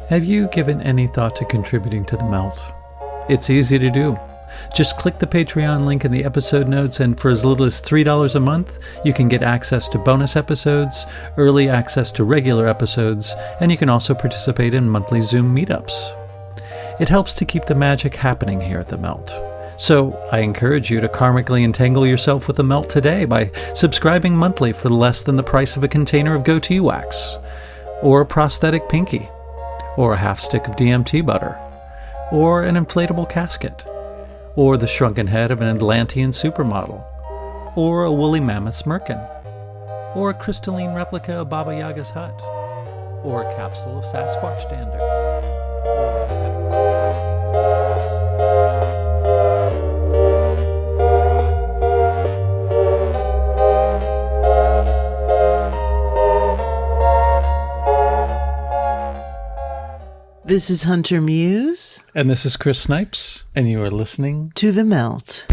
Have you given any thought to contributing to the melt? It's easy to do. Just click the Patreon link in the episode notes, and for as little as $3 a month, you can get access to bonus episodes, early access to regular episodes, and you can also participate in monthly Zoom meetups. It helps to keep the magic happening here at the Melt. So I encourage you to karmically entangle yourself with the Melt today by subscribing monthly for less than the price of a container of goatee wax, or a prosthetic pinky, or a half stick of DMT butter, or an inflatable casket, or the shrunken head of an Atlantean supermodel, or a woolly mammoth's merkin, or a crystalline replica of Baba Yaga's hut, or a capsule of Sasquatch dander. This is Hunter Muse. And this is Chris Snipes, and you are listening to The Melt.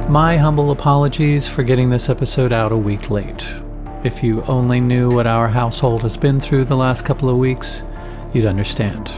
My humble apologies for getting this episode out a week late. If you only knew what our household has been through the last couple of weeks, you'd understand.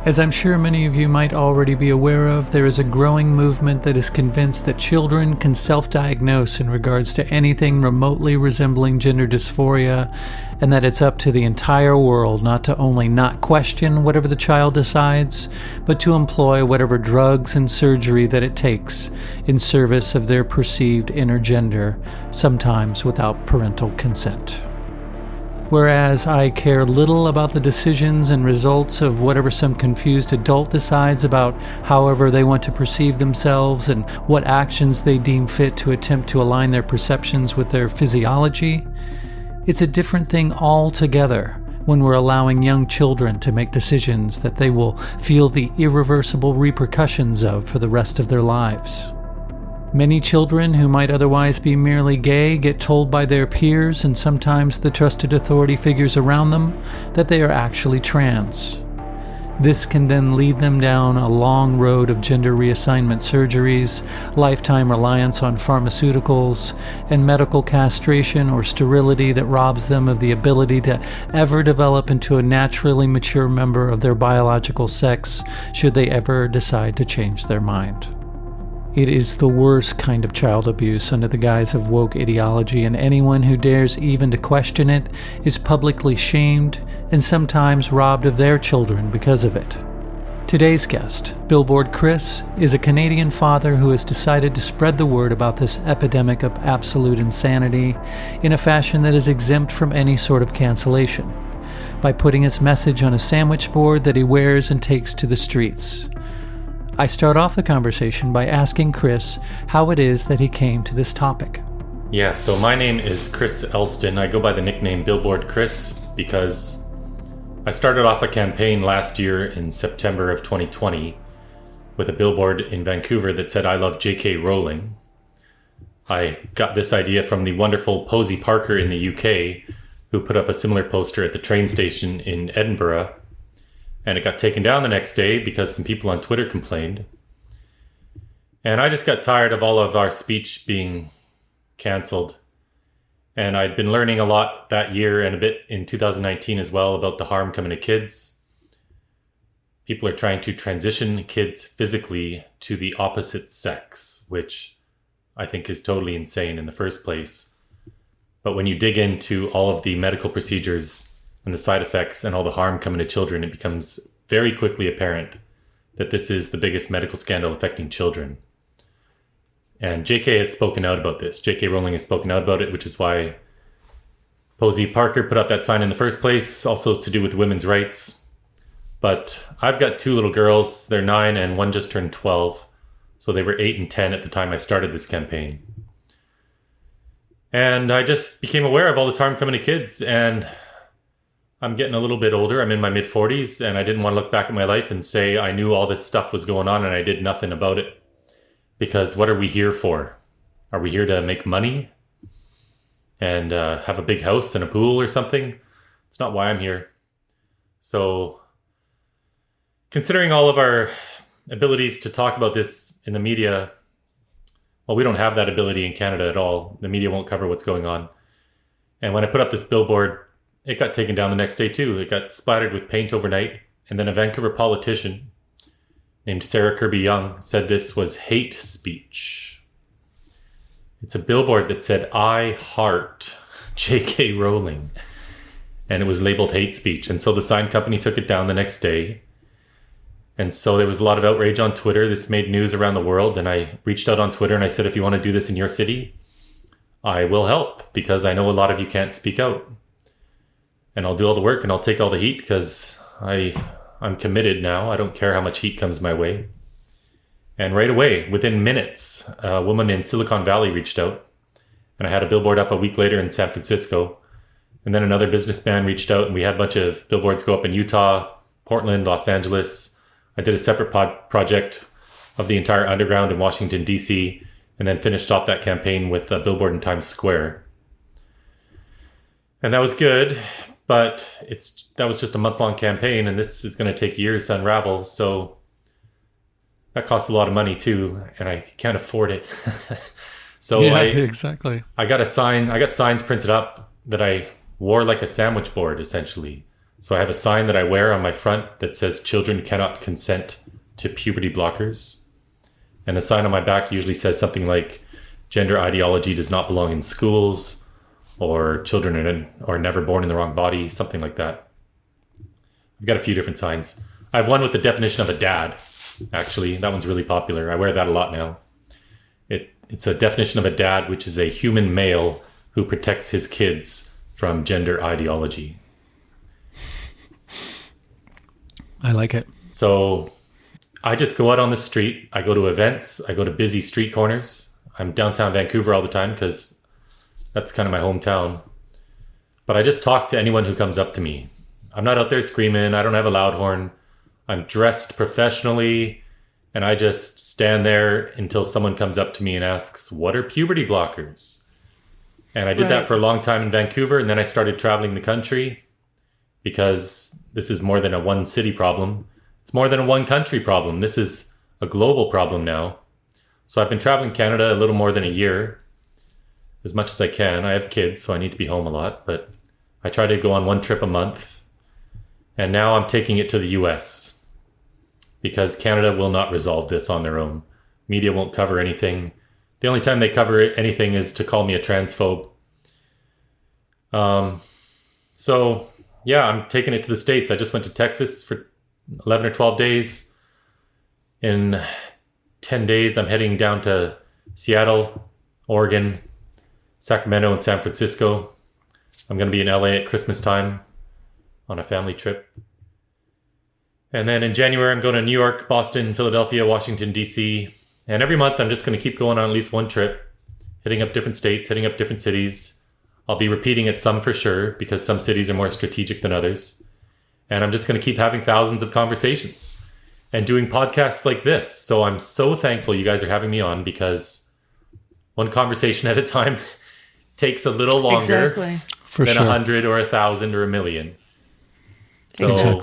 As I'm sure many of you might already be aware of, there is a growing movement that is convinced that children can self-diagnose in regards to anything remotely resembling gender dysphoria, and that it's up to the entire world not to only not question whatever the child decides, but to employ whatever drugs and surgery that it takes in service of their perceived inner gender, sometimes without parental consent. Whereas I care little about the decisions and results of whatever some confused adult decides about however they want to perceive themselves and what actions they deem fit to attempt to align their perceptions with their physiology, it's a different thing altogether when we're allowing young children to make decisions that they will feel the irreversible repercussions of for the rest of their lives. Many children who might otherwise be merely gay get told by their peers and sometimes the trusted authority figures around them that they are actually trans. This can then lead them down a long road of gender reassignment surgeries, lifetime reliance on pharmaceuticals, and medical castration or sterility that robs them of the ability to ever develop into a naturally mature member of their biological sex should they ever decide to change their mind. It is the worst kind of child abuse under the guise of woke ideology, and anyone who dares even to question it is publicly shamed and sometimes robbed of their children because of it. Today's guest, Billboard Chris, is a Canadian father who has decided to spread the word about this epidemic of absolute insanity in a fashion that is exempt from any sort of cancellation, by putting his message on a sandwich board that he wears and takes to the streets. I start off the conversation by asking Chris how it is that he came to this topic. Yeah, so my name is Chris Elston. I go by the nickname Billboard Chris because I started off a campaign last year in September of 2020 with a billboard in Vancouver that said, "I love J.K. Rowling." I got this idea from the wonderful Posey Parker in the UK, who put up a similar poster at the train station in Edinburgh. And it got taken down the next day because some people on Twitter complained. And I just got tired of all of our speech being canceled. And I'd been learning a lot that year and a bit in 2019 as well about the harm coming to kids. People are trying to transition kids physically to the opposite sex, which I think is totally insane in the first place. But when you dig into all of the medical procedures and the side effects and all the harm coming to children, it becomes very quickly apparent that this is the biggest medical scandal affecting children. And JK has spoken out about this. JK Rowling has spoken out about it, which is why Posey Parker put up that sign in the first place, also to do with women's rights. But I've got 2 little girls. They're 9 and one just turned 12. So they were 8 and 10 at the time I started this campaign. And I just became aware of all this harm coming to kids. And I'm getting a little bit older. I'm in my mid-40s, and I didn't want to look back at my life and say I knew all this stuff was going on and I did nothing about it. Because what are we here for? Are we here to make money and have a big house and a pool or something? It's not why I'm here. So, considering all of our abilities to talk about this in the media, well, we don't have that ability in Canada at all. The media won't cover what's going on. And when I put up this billboard, it got taken down the next day too. It got splattered with paint overnight. And then a Vancouver politician named Sarah Kirby-Young said this was hate speech. It's a billboard that said, "I heart J.K. Rowling." And it was labeled hate speech. And so the sign company took it down the next day. And so there was a lot of outrage on Twitter. This made news around the world. And I reached out on Twitter and I said, if you want to do this in your city, I will help, because I know a lot of you can't speak out. And I'll do all the work and I'll take all the heat, because I'm committed now. I don't care how much heat comes my way. And right away, within minutes, a woman in Silicon Valley reached out. And I had a billboard up a week later in San Francisco. And then another businessman reached out, and we had a bunch of billboards go up in Utah, Portland, Los Angeles. I did a separate project of the entire underground in Washington, D.C., and then finished off that campaign with a billboard in Times Square. And that was good. But that was just a month-long campaign, and this is going to take years to unravel. So that costs a lot of money too, and I can't afford it. So yeah, exactly. I got signs printed up that I wore like a sandwich board, essentially. So I have a sign that I wear on my front that says "Children cannot consent to puberty blockers," and the sign on my back usually says something like "Gender ideology does not belong in schools," or "Children are never born in the wrong body," something like that. I've got a few different signs. I have one with the definition of a dad, actually. That one's really popular. I wear that a lot now. It's a definition of a dad, which is a human male who protects his kids from gender ideology. I like it. So I just go out on the street. I go to events. I go to busy street corners. I'm downtown Vancouver all the time because that's kind of my hometown. But I just talk to anyone who comes up to me. I'm not out there screaming. I don't have a loud horn. I'm dressed professionally, and I just stand there until someone comes up to me and asks, "What are puberty blockers?" And I did that for a long time in Vancouver, and then I started traveling the country because this is more than a one city problem. It's more than a one country problem. This is a global problem now. So I've been traveling Canada a little more than a year, as much as I can. I have kids, so I need to be home a lot, but I try to go on one trip a month. And now I'm taking it to the US because Canada will not resolve this on their own. Media won't cover anything. The only time they cover anything is to call me a transphobe. So yeah, I'm taking it to the States. I just went to Texas for 11 or 12 days. In 10 days, I'm heading down to Seattle, Oregon, Sacramento, and San Francisco. I'm going to be in LA at Christmas time on a family trip. And then in January, I'm going to New York, Boston, Philadelphia, Washington, D.C. And every month, I'm just going to keep going on at least one trip, hitting up different states, hitting up different cities. I'll be repeating at some for sure, because some cities are more strategic than others. And I'm just going to keep having thousands of conversations and doing podcasts like this. So I'm so thankful you guys are having me on, because one conversation at a time takes a little longer than 100 or 1,000 or 1,000,000. So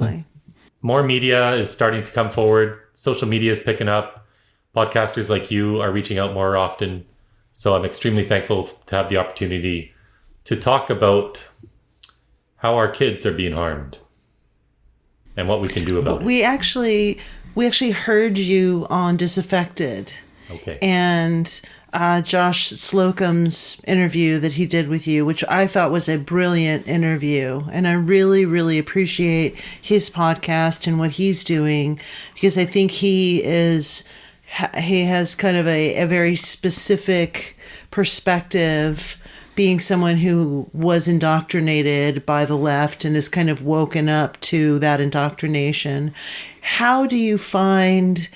more media is starting to come forward. Social media is picking up. Podcasters like you are reaching out more often. So I'm extremely thankful to have the opportunity to talk about how our kids are being harmed and what we can do about it. We actually heard you on Disaffected. Okay. And Josh Slocum's interview that he did with you, which I thought was a brilliant interview. And I really, really appreciate his podcast and what he's doing, because I think he has kind of a very specific perspective, being someone who was indoctrinated by the left and has kind of woken up to that indoctrination. How do you find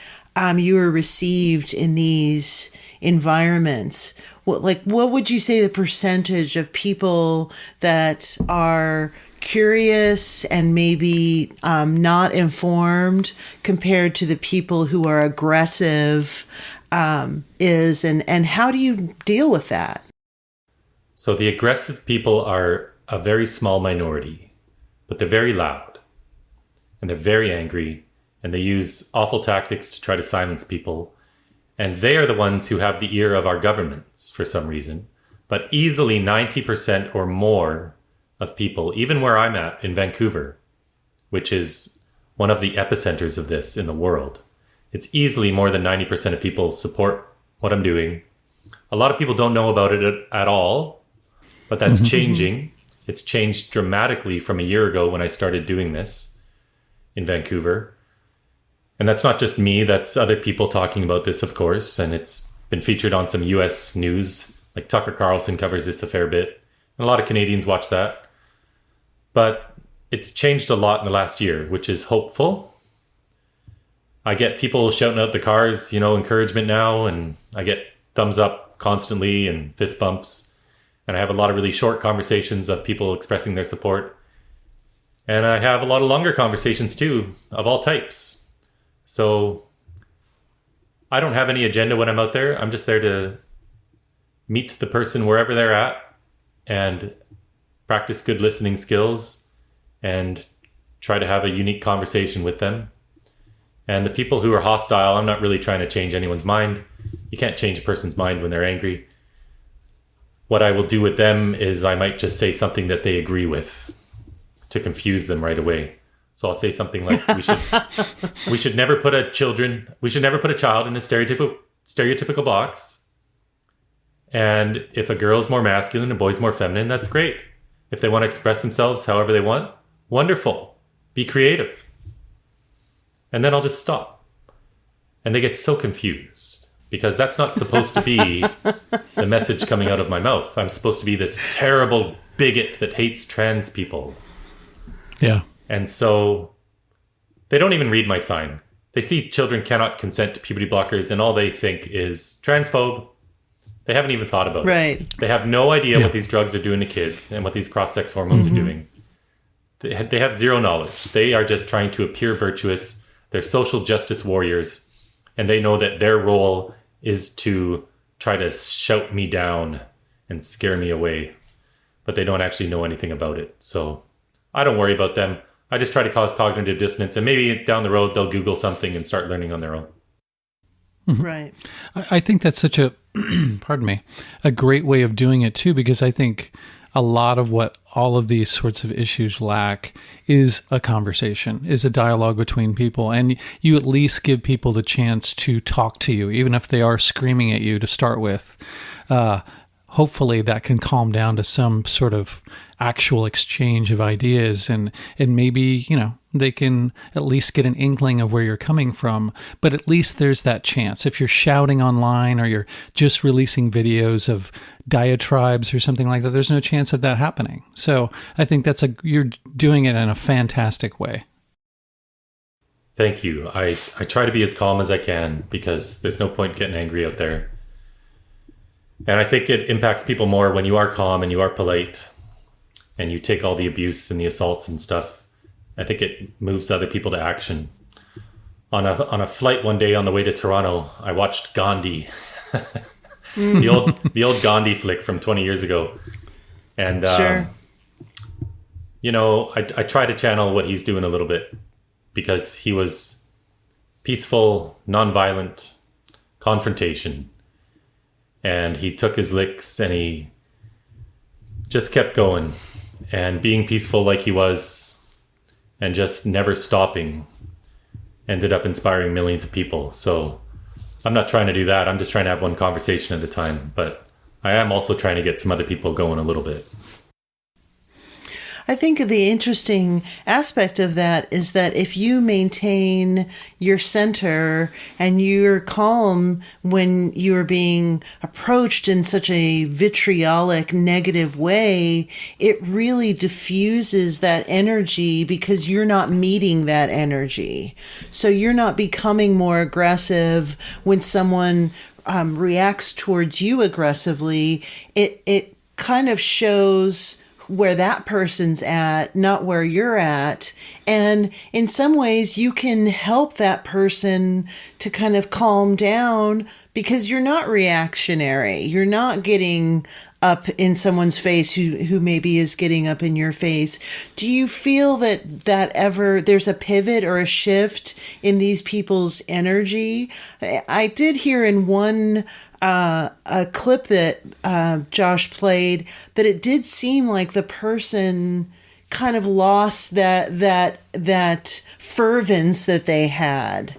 you are received in these environments? What would you say the percentage of people that are curious and maybe not informed compared to the people who are aggressive is, and how do you deal with that? So the aggressive people are a very small minority, but they're very loud and they're very angry, and they use awful tactics to try to silence people. And they are the ones who have the ear of our governments for some reason. But easily 90% or more of people, even where I'm at in Vancouver, which is one of the epicenters of this in the world, it's easily more than 90% of people support what I'm doing. A lot of people don't know about it at all. But that's changing. It's changed dramatically from a year ago when I started doing this in Vancouver. And that's not just me, that's other people talking about this, of course. And it's been featured on some US news, like Tucker Carlson covers this a fair bit. And a lot of Canadians watch that. But it's changed a lot in the last year, which is hopeful. I get people shouting out the cars, encouragement now. And I get thumbs up constantly and fist bumps. And I have a lot of really short conversations of people expressing their support. And I have a lot of longer conversations too, of all types. So I don't have any agenda when I'm out there. I'm just there to meet the person wherever they're at and practice good listening skills and try to have a unique conversation with them. And the people who are hostile, I'm not really trying to change anyone's mind. You can't change a person's mind when they're angry. What I will do with them is I might just say something that they agree with to confuse them right away. So I'll say something like, we should never put a child in a stereotypical box. And if a girl's more masculine and a boy's more feminine, that's great. If they want to express themselves however they want, wonderful. Be creative. And then I'll just stop. And they get so confused. Because that's not supposed to be the message coming out of my mouth. I'm supposed to be this terrible bigot that hates trans people. Yeah. And so they don't even read my sign. They see children cannot consent to puberty blockers and all they think is transphobe. They haven't even thought about it. They have no idea what these drugs are doing to kids and what these cross-sex hormones are doing. They have zero knowledge. They are just trying to appear virtuous. They're social justice warriors. And they know that their role is to try to shout me down and scare me away. But they don't actually know anything about it. So I don't worry about them. I just try to cause cognitive dissonance. And maybe down the road, they'll Google something and start learning on their own. Right. I think that's such a, a great way of doing it too, because I think a lot of what all of these sorts of issues lack is a conversation, is a dialogue between people. And you at least give people the chance to talk to you, even if they are screaming at you to start with. Hopefully that can calm down to some sort of actual exchange of ideas, and maybe, they can at least get an inkling of where you're coming from. But at least there's that chance. If you're shouting online or you're just releasing videos of diatribes or something like that, there's no chance of that happening. So I think you're doing it in a fantastic way. Thank you. I try to be as calm as I can because there's no point getting angry out there. And I think it impacts people more when you are calm and you are polite and you take all the abuse and the assaults and stuff. I think it moves other people to action. On a flight one day on the way to Toronto, I watched Gandhi, the old Gandhi flick from 20 years ago. And, sure. I try to channel what he's doing a little bit because he was peaceful, nonviolent confrontation. And he took his licks and he just kept going and being peaceful like he was and just never stopping ended up inspiring millions of people. So I'm not trying to do that. I'm just trying to have one conversation at a time. But I am also trying to get some other people going a little bit. I think the interesting aspect of that is that if you maintain your center and you're calm when you're being approached in such a vitriolic, negative way, it really diffuses that energy because you're not meeting that energy. So you're not becoming more aggressive when someone reacts towards you aggressively. It kind of shows where that person's at, not where you're at. And in some ways you can help that person to kind of calm down because you're not reactionary. You're not getting up in someone's face who maybe is getting up in your face. Do you feel that ever there's a pivot or a shift in these people's energy? I did hear in one a clip that Josh played that it did seem like the person kind of lost that fervence that they had.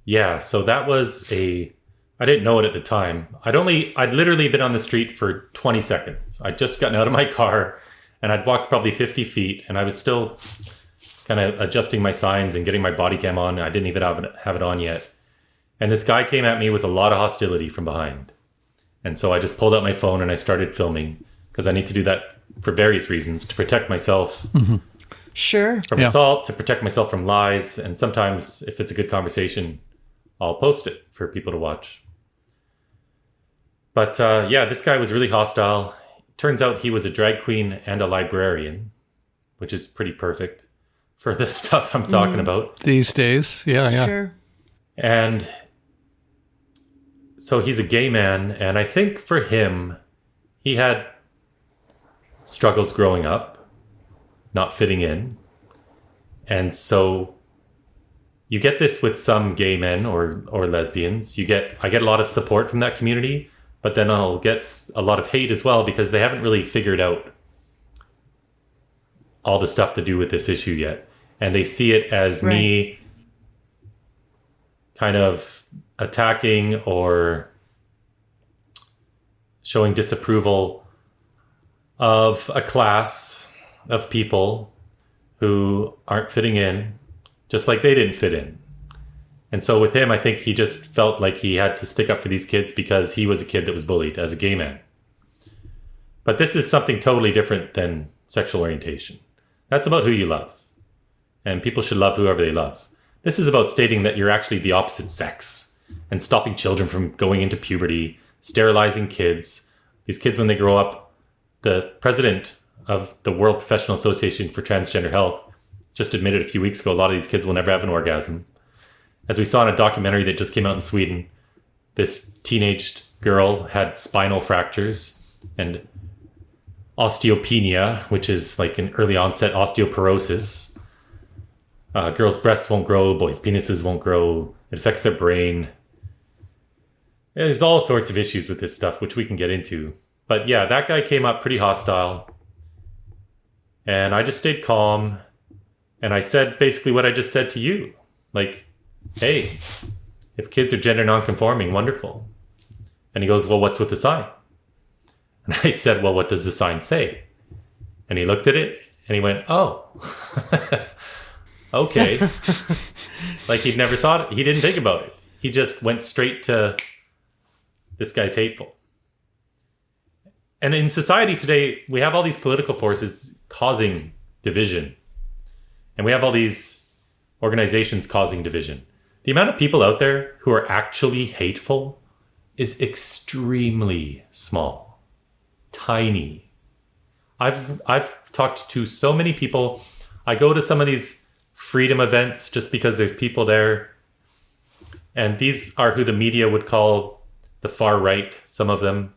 Yeah, so that was I didn't know it at the time. I'd literally been on the street for 20 seconds. I'd just gotten out of my car and I'd walked probably 50 feet and I was still kind of adjusting my signs and getting my body cam on. I didn't even have it on yet. And this guy came at me with a lot of hostility from behind. And so I just pulled out my phone and I started filming because I need to do that for various reasons, to protect myself Sure. from assault, to protect myself from lies. And sometimes if it's a good conversation, I'll post it for people to watch. But this guy was really hostile. Turns out he was a drag queen and a librarian, which is pretty perfect for the stuff I'm talking about. These days. Yeah. Sure. And so he's a gay man, and I think for him, he had struggles growing up, not fitting in. And so you get this with some gay men or lesbians. I get a lot of support from that community, but then I'll get a lot of hate as well because they haven't really figured out all the stuff to do with this issue yet. And they see it as me kind of attacking or showing disapproval of a class of people who aren't fitting in, just like they didn't fit in. And so with him, I think he just felt like he had to stick up for these kids because he was a kid that was bullied as a gay man. But this is something totally different than sexual orientation. That's about who you love. And people should love whoever they love. This is about stating that you're actually the opposite sex and stopping children from going into puberty, sterilizing kids. These kids, when they grow up, the president of the World Professional Association for Transgender Health just admitted a few weeks ago, a lot of these kids will never have an orgasm. As we saw in a documentary that just came out in Sweden, this teenage girl had spinal fractures and osteopenia, which is like an early onset osteoporosis. Girls' breasts won't grow, boys' penises won't grow. It affects their brain. There's all sorts of issues with this stuff, which we can get into. But yeah, that guy came up pretty hostile. And I just stayed calm. And I said basically what I just said to you. Like, hey, if kids are gender nonconforming, wonderful. And he goes, well, what's with the sign? And I said, well, what does the sign say? And he looked at it and he went, oh, okay. Like he didn't think about it. He just went straight to, this guy's hateful. And in society today, we have all these political forces causing division. And we have all these organizations causing division. The amount of people out there who are actually hateful is extremely small. Tiny. I've talked to so many people. I go to some of these freedom events just because there's people there. And these are who the media would call the far right, some of them.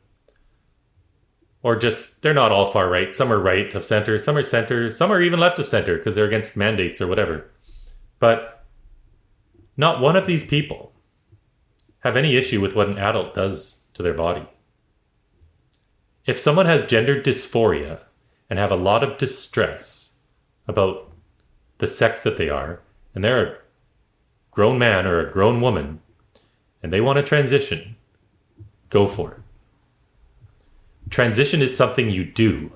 Or just, they're not all far right. Some are right of center, some are even left of center because they're against mandates or whatever. But not one of these people have any issue with what an adult does to their body. if someone has gender dysphoria and have a lot of distress about the sex that they are, and they're a grown man or a grown woman, and they want to transition, go for it. Transition is something you do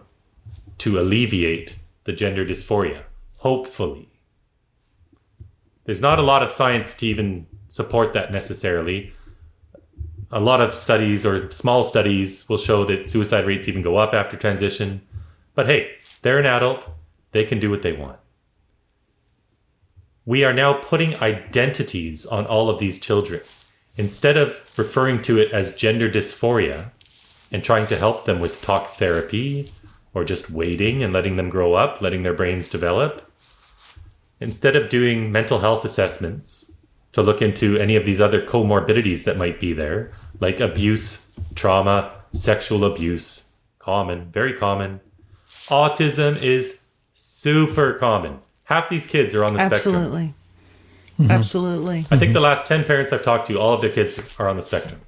to alleviate the gender dysphoria, hopefully. There's not a lot of science to even support that necessarily. A lot of studies or small studies will show that suicide rates even go up after transition. But hey, they're an adult. They can do what they want. We are now putting identities on all of these children. Instead of referring to it as gender dysphoria and trying to help them with talk therapy or just waiting and letting them grow up, letting their brains develop, instead of doing mental health assessments to look into any of these other comorbidities that might be there, like abuse, trauma, sexual abuse, common, very common. Autism is super common. Half these kids are on the spectrum. Absolutely. Mm-hmm. Absolutely. I think the last 10 parents I've talked to, all of their kids are on the spectrum.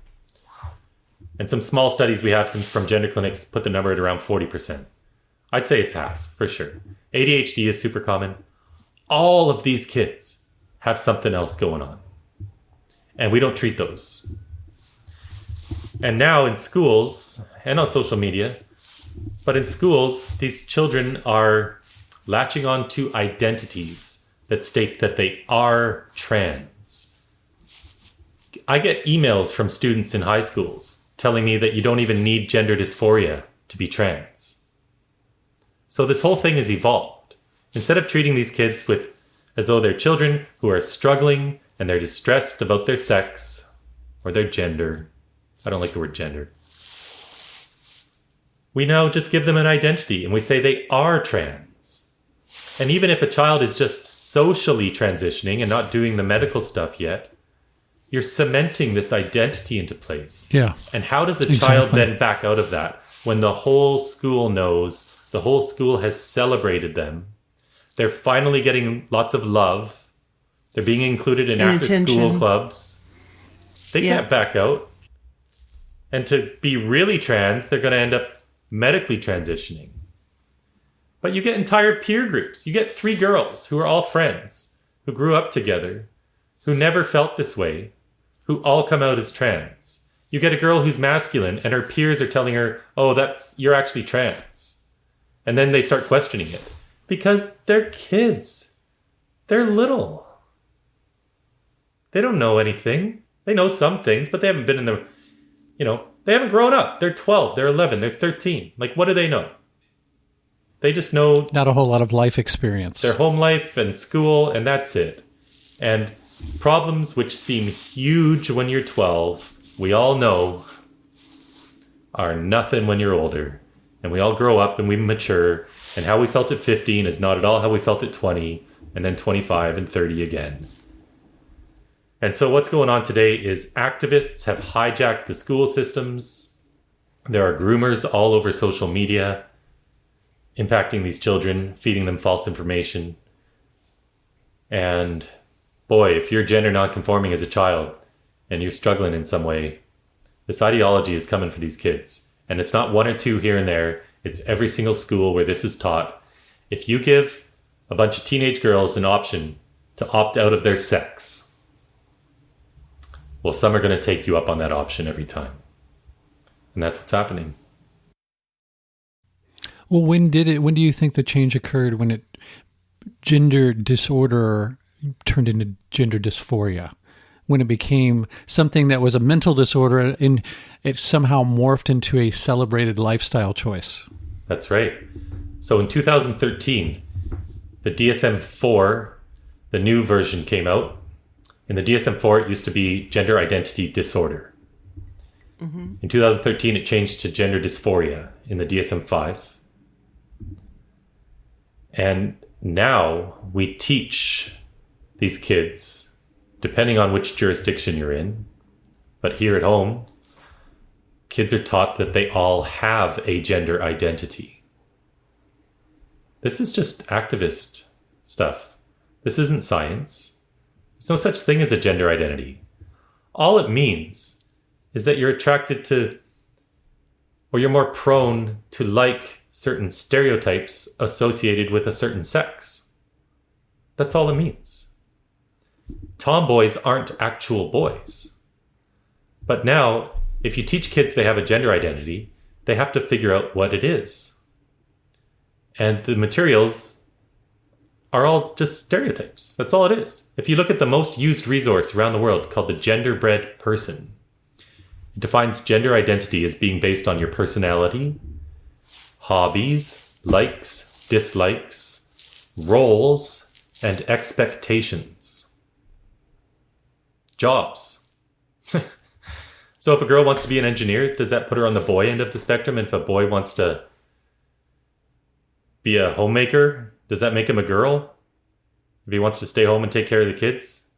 And some small studies we have from gender clinics put the number at around 40%. I'd say it's half, for sure. ADHD is super common. All of these kids have something else going on. And we don't treat those. And now in schools, and on social media, but in schools, these children are latching on to identities that state that they are trans. I get emails from students in high schools telling me that you don't even need gender dysphoria to be trans. So this whole thing has evolved. Instead of treating these kids as though they're children who are struggling and they're distressed about their sex or their gender, I don't like the word gender, we now just give them an identity and we say they are trans. And even if a child is just socially transitioning and not doing the medical stuff yet, you're cementing this identity into place. Yeah. And how does a child then back out of that when the whole school knows, the whole school has celebrated them? They're finally getting lots of love. They're being included in after-school clubs. They can't back out. And to be really trans, they're going to end up medically transitioning. But you get entire peer groups. You get 3 girls who are all friends, who grew up together, who never felt this way, who all come out as trans. You get a girl who's masculine and her peers are telling her, oh, you're actually trans. And then they start questioning it. Because they're kids. They're little. They don't know anything. They know some things, but they haven't been in the, they haven't grown up. They're 12, they're 11, they're 13. Like, what do they know? They just know... Not a whole lot of life experience. Their home life and school, and that's it. And problems which seem huge when you're 12, we all know, are nothing when you're older. And we all grow up and we mature. And how we felt at 15 is not at all how we felt at 20, and then 25 and 30 again. And so what's going on today is activists have hijacked the school systems. There are groomers all over social media impacting these children, feeding them false information. And boy, if you're gender nonconforming as a child and you're struggling in some way, this ideology is coming for these kids. And it's not 1 or 2 here and there. It's every single school where this is taught. If you give a bunch of teenage girls an option to opt out of their sex, well, some are going to take you up on that option every time. And that's what's happening. Well, when do you think the change occurred when gender disorder turned into gender dysphoria? When it became something that was a mental disorder and it somehow morphed into a celebrated lifestyle choice? That's right. So in 2013, the DSM-4, the new version came out. In the DSM-4, it used to be gender identity disorder. Mm-hmm. In 2013, it changed to gender dysphoria in the DSM-5. And now we teach these kids, depending on which jurisdiction you're in, but here at home, kids are taught that they all have a gender identity. This is just activist stuff. This isn't science. There's no such thing as a gender identity. All it means is that you're attracted to or you're more prone to like certain stereotypes associated with a certain sex. That's all it means. Tomboys aren't actual boys. But now, if you teach kids they have a gender identity, they have to figure out what it is. And the materials are all just stereotypes. That's all it is. If you look at the most used resource around the world called the Genderbread Person, it defines gender identity as being based on your personality, hobbies, likes, dislikes, roles, and expectations. Jobs. So if a girl wants to be an engineer, does that put her on the boy end of the spectrum? And if a boy wants to be a homemaker, does that make him a girl? If he wants to stay home and take care of the kids?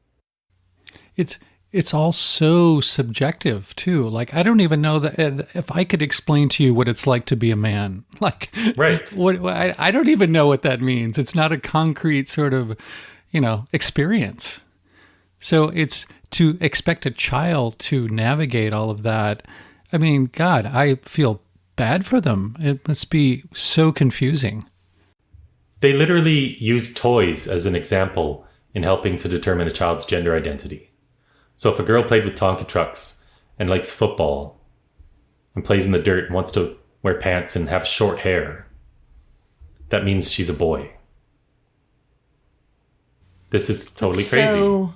It's all so subjective too. Like, I don't even know that if I could explain to you what it's like to be a man. Like, right. I don't even know what that means. It's not a concrete sort of, experience. So it's to expect a child to navigate all of that. I mean, God, I feel bad for them. It must be so confusing. They literally use toys as an example in helping to determine a child's gender identity. So if a girl played with Tonka trucks and likes football and plays in the dirt and wants to wear pants and have short hair, that means she's a boy. This is totally crazy.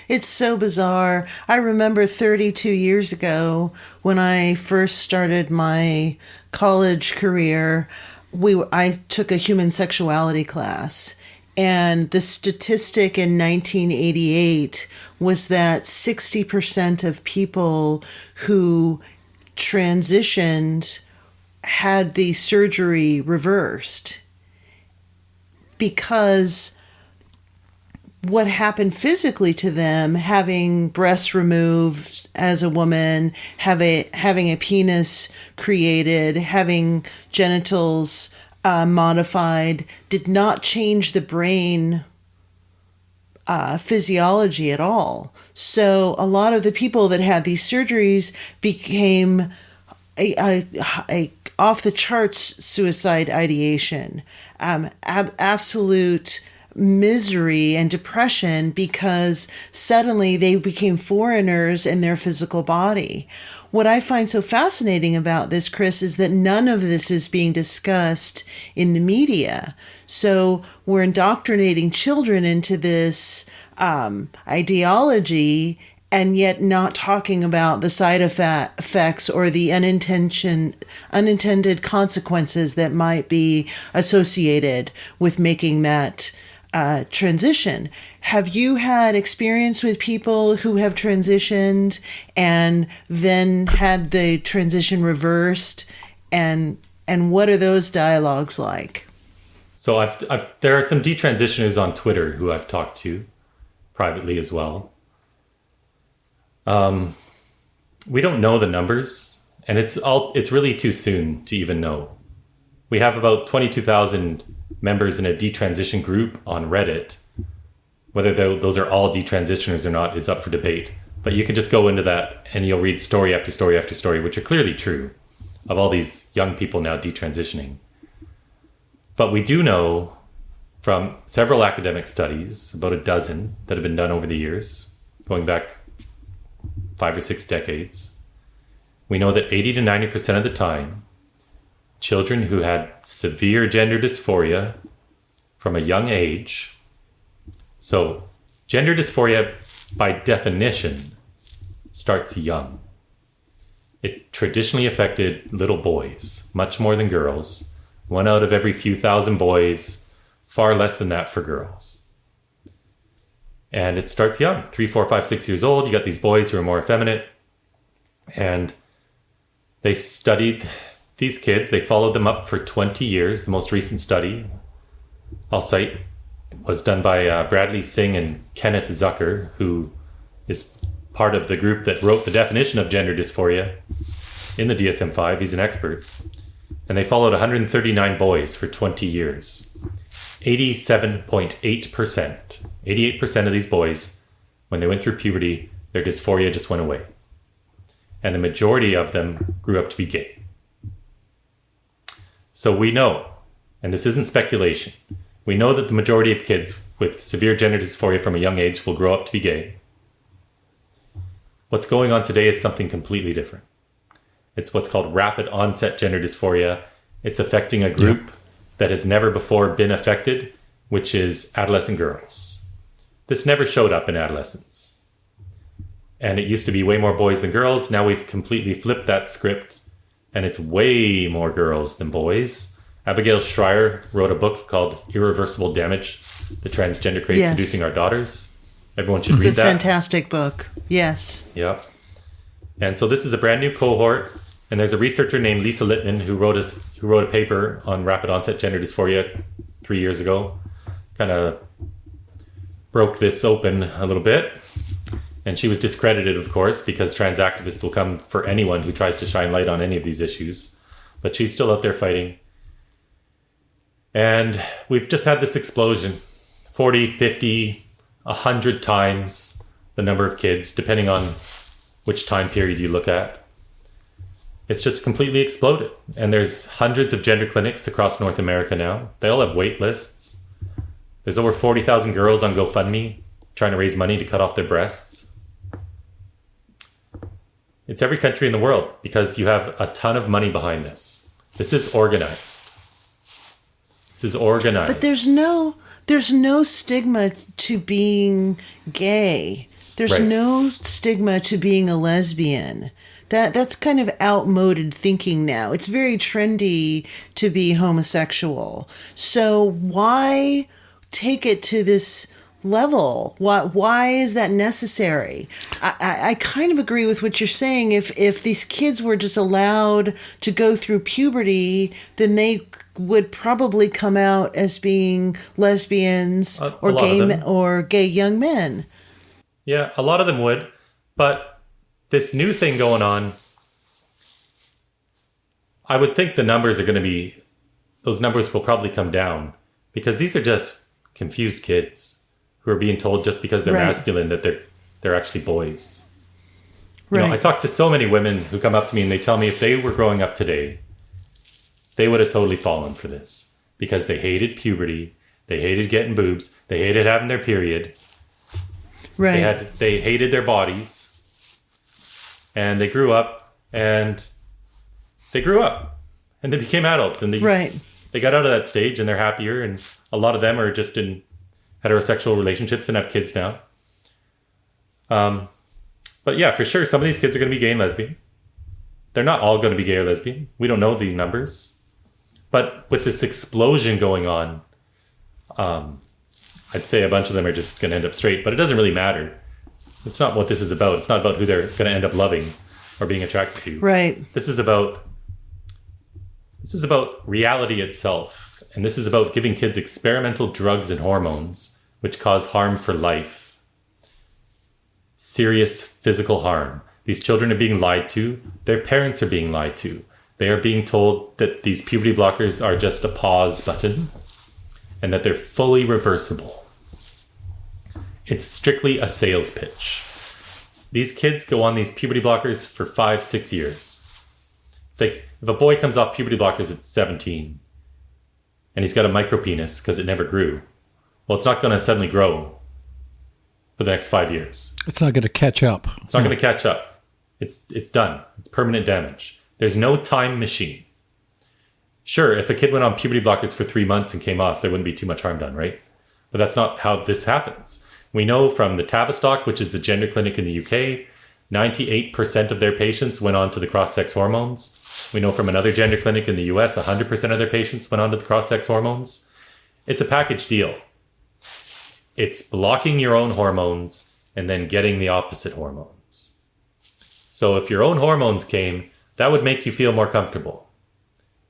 It's so bizarre. I remember 32 years ago when I first started my college career, I took a human sexuality class. And the statistic in 1988 was that 60% of people who transitioned had the surgery reversed because what happened physically to them, having breasts removed as a woman, having a penis created, having genitals modified, did not change the brain physiology at all. So a lot of the people that had these surgeries became a off the charts suicide ideation, absolute misery and depression because suddenly they became foreigners in their physical body. What I find so fascinating about this, Chris, is that none of this is being discussed in the media. So we're indoctrinating children into this ideology and yet not talking about the side effects or the unintended consequences that might be associated with making that transition. Have you had experience with people who have transitioned and then had the transition reversed? And what are those dialogues like? So there are some detransitioners on Twitter who I've talked to privately as well. We don't know the numbers, and it's really too soon to even know. We have about 22,000 members in a detransition group on Reddit. Whether those are all detransitioners or not is up for debate. But you can just go into that and you'll read story after story after story, which are clearly true, of all these young people now detransitioning. But we do know from several academic studies, about a dozen that have been done over the years, going back 5 or 6 decades, we know that 80 to 90% of the time, children who had severe gender dysphoria from a young age. So gender dysphoria, by definition, starts young. It traditionally affected little boys, much more than girls. 1 out of every few thousand boys, far less than that for girls. And it starts young, 3, 4, 5, 6 years old. You got these boys who are more effeminate. And they studied these kids. They followed them up for 20 years. The most recent study, I'll cite, was done by Bradley Singh and Kenneth Zucker, who is part of the group that wrote the definition of gender dysphoria in the DSM-5. He's an expert. And they followed 139 boys for 20 years. 87.8%. 88% of these boys, when they went through puberty, their dysphoria just went away. And the majority of them grew up to be gay. So we know, and this isn't speculation, we know that the majority of kids with severe gender dysphoria from a young age will grow up to be gay. What's going on today is something completely different. It's what's called rapid onset gender dysphoria. It's affecting a group that has never before been affected, which is adolescent girls. This never showed up in adolescence. And it used to be way more boys than girls. Now we've completely flipped that script, and it's way more girls than boys. Abigail Schreier wrote a book called Irreversible Damage, The Transgender Craze Seducing Our Daughters. Everyone should read that. It's a fantastic book. Yes. Yep. And so this is a brand new cohort, and there's a researcher named Lisa Littman who wrote a paper on rapid onset gender dysphoria 3 years ago. Kind of broke this open a little bit. And she was discredited, of course, because trans activists will come for anyone who tries to shine light on any of these issues. But she's still out there fighting. And we've just had this explosion. 40, 50, 100 times the number of kids, depending on which time period you look at. It's just completely exploded. And there's hundreds of gender clinics across North America now. They all have wait lists. There's over 40,000 girls on GoFundMe trying to raise money to cut off their breasts. It's every country in the world because you have a ton of money behind this. This is organized. This is organized. But there's no stigma to being gay. There's no stigma to being a lesbian. That's kind of outmoded thinking now. It's very trendy to be homosexual. So why take it to this level? Why is that necessary? I kind of agree with what you're saying. If these kids were just allowed to go through puberty, then they would probably come out as being lesbians or gay young men. Yeah, a lot of them would. But this new thing going on, I would think those numbers will probably come down because these are just confused kids who are being told just because they're masculine that they're actually boys. You know, I talk to so many women who come up to me and they tell me if they were growing up today, they would have totally fallen for this because they hated puberty, they hated getting boobs, they hated having their period. Right. They hated their bodies, and they grew up and they became adults, and they got out of that stage and they're happier, and a lot of them are just in heterosexual relationships and have kids now. But yeah, for sure, some of these kids are going to be gay and lesbian. They're not all going to be gay or lesbian. We don't know the numbers. But with this explosion going on, I'd say a bunch of them are just going to end up straight, but it doesn't really matter. It's not what this is about. It's not about who they're going to end up loving or being attracted to. Right. This is about reality itself. And this is about giving kids experimental drugs and hormones which cause harm for life. Serious physical harm. These children are being lied to. Their parents are being lied to. They are being told that these puberty blockers are just a pause button and that they're fully reversible. It's strictly a sales pitch. These kids go on these puberty blockers for 5-6 years. If a boy comes off puberty blockers at 17 and he's got a micro penis because it never grew, well, it's not going to suddenly grow for the next 5 years. It's not going to catch up. It's not going to catch up. It's done. It's permanent damage. There's no time machine. Sure, if a kid went on puberty blockers for 3 months and came off, there wouldn't be too much harm done, right? But that's not how this happens. We know from the Tavistock, which is the gender clinic in the UK, 98% of their patients went on to the cross-sex hormones. We know from another gender clinic in the US, 100% of their patients went on to the cross-sex hormones. It's a package deal. It's blocking your own hormones and then getting the opposite hormones. So if your own hormones came, that would make you feel more comfortable.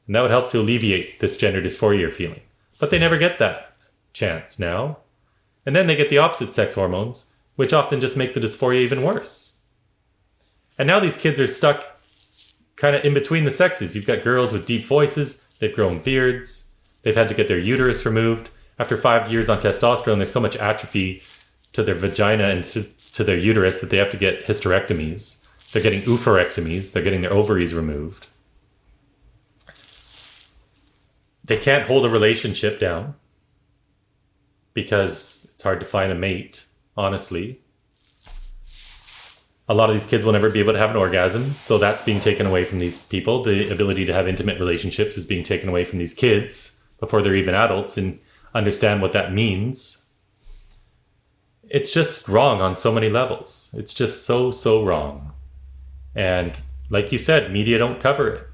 And that would help to alleviate this gender dysphoria you're feeling. But they never get that chance now. And then they get the opposite sex hormones, which often just make the dysphoria even worse. And now these kids are stuck kind of in between the sexes. You've got girls with deep voices, they've grown beards, they've had to get their uterus removed. After 5 years on testosterone, there's so much atrophy to their vagina and to their uterus that they have to get hysterectomies. They're getting oophorectomies, they're getting their ovaries removed. they can't hold a relationship down because it's hard to find a mate, honestly. A lot of these kids will never be able to have an orgasm, so that's being taken away from these people. The ability to have intimate relationships is being taken away from these kids before they're even adults and understand what that means. It's just wrong on so many levels. It's just so wrong. And like you said, media don't cover it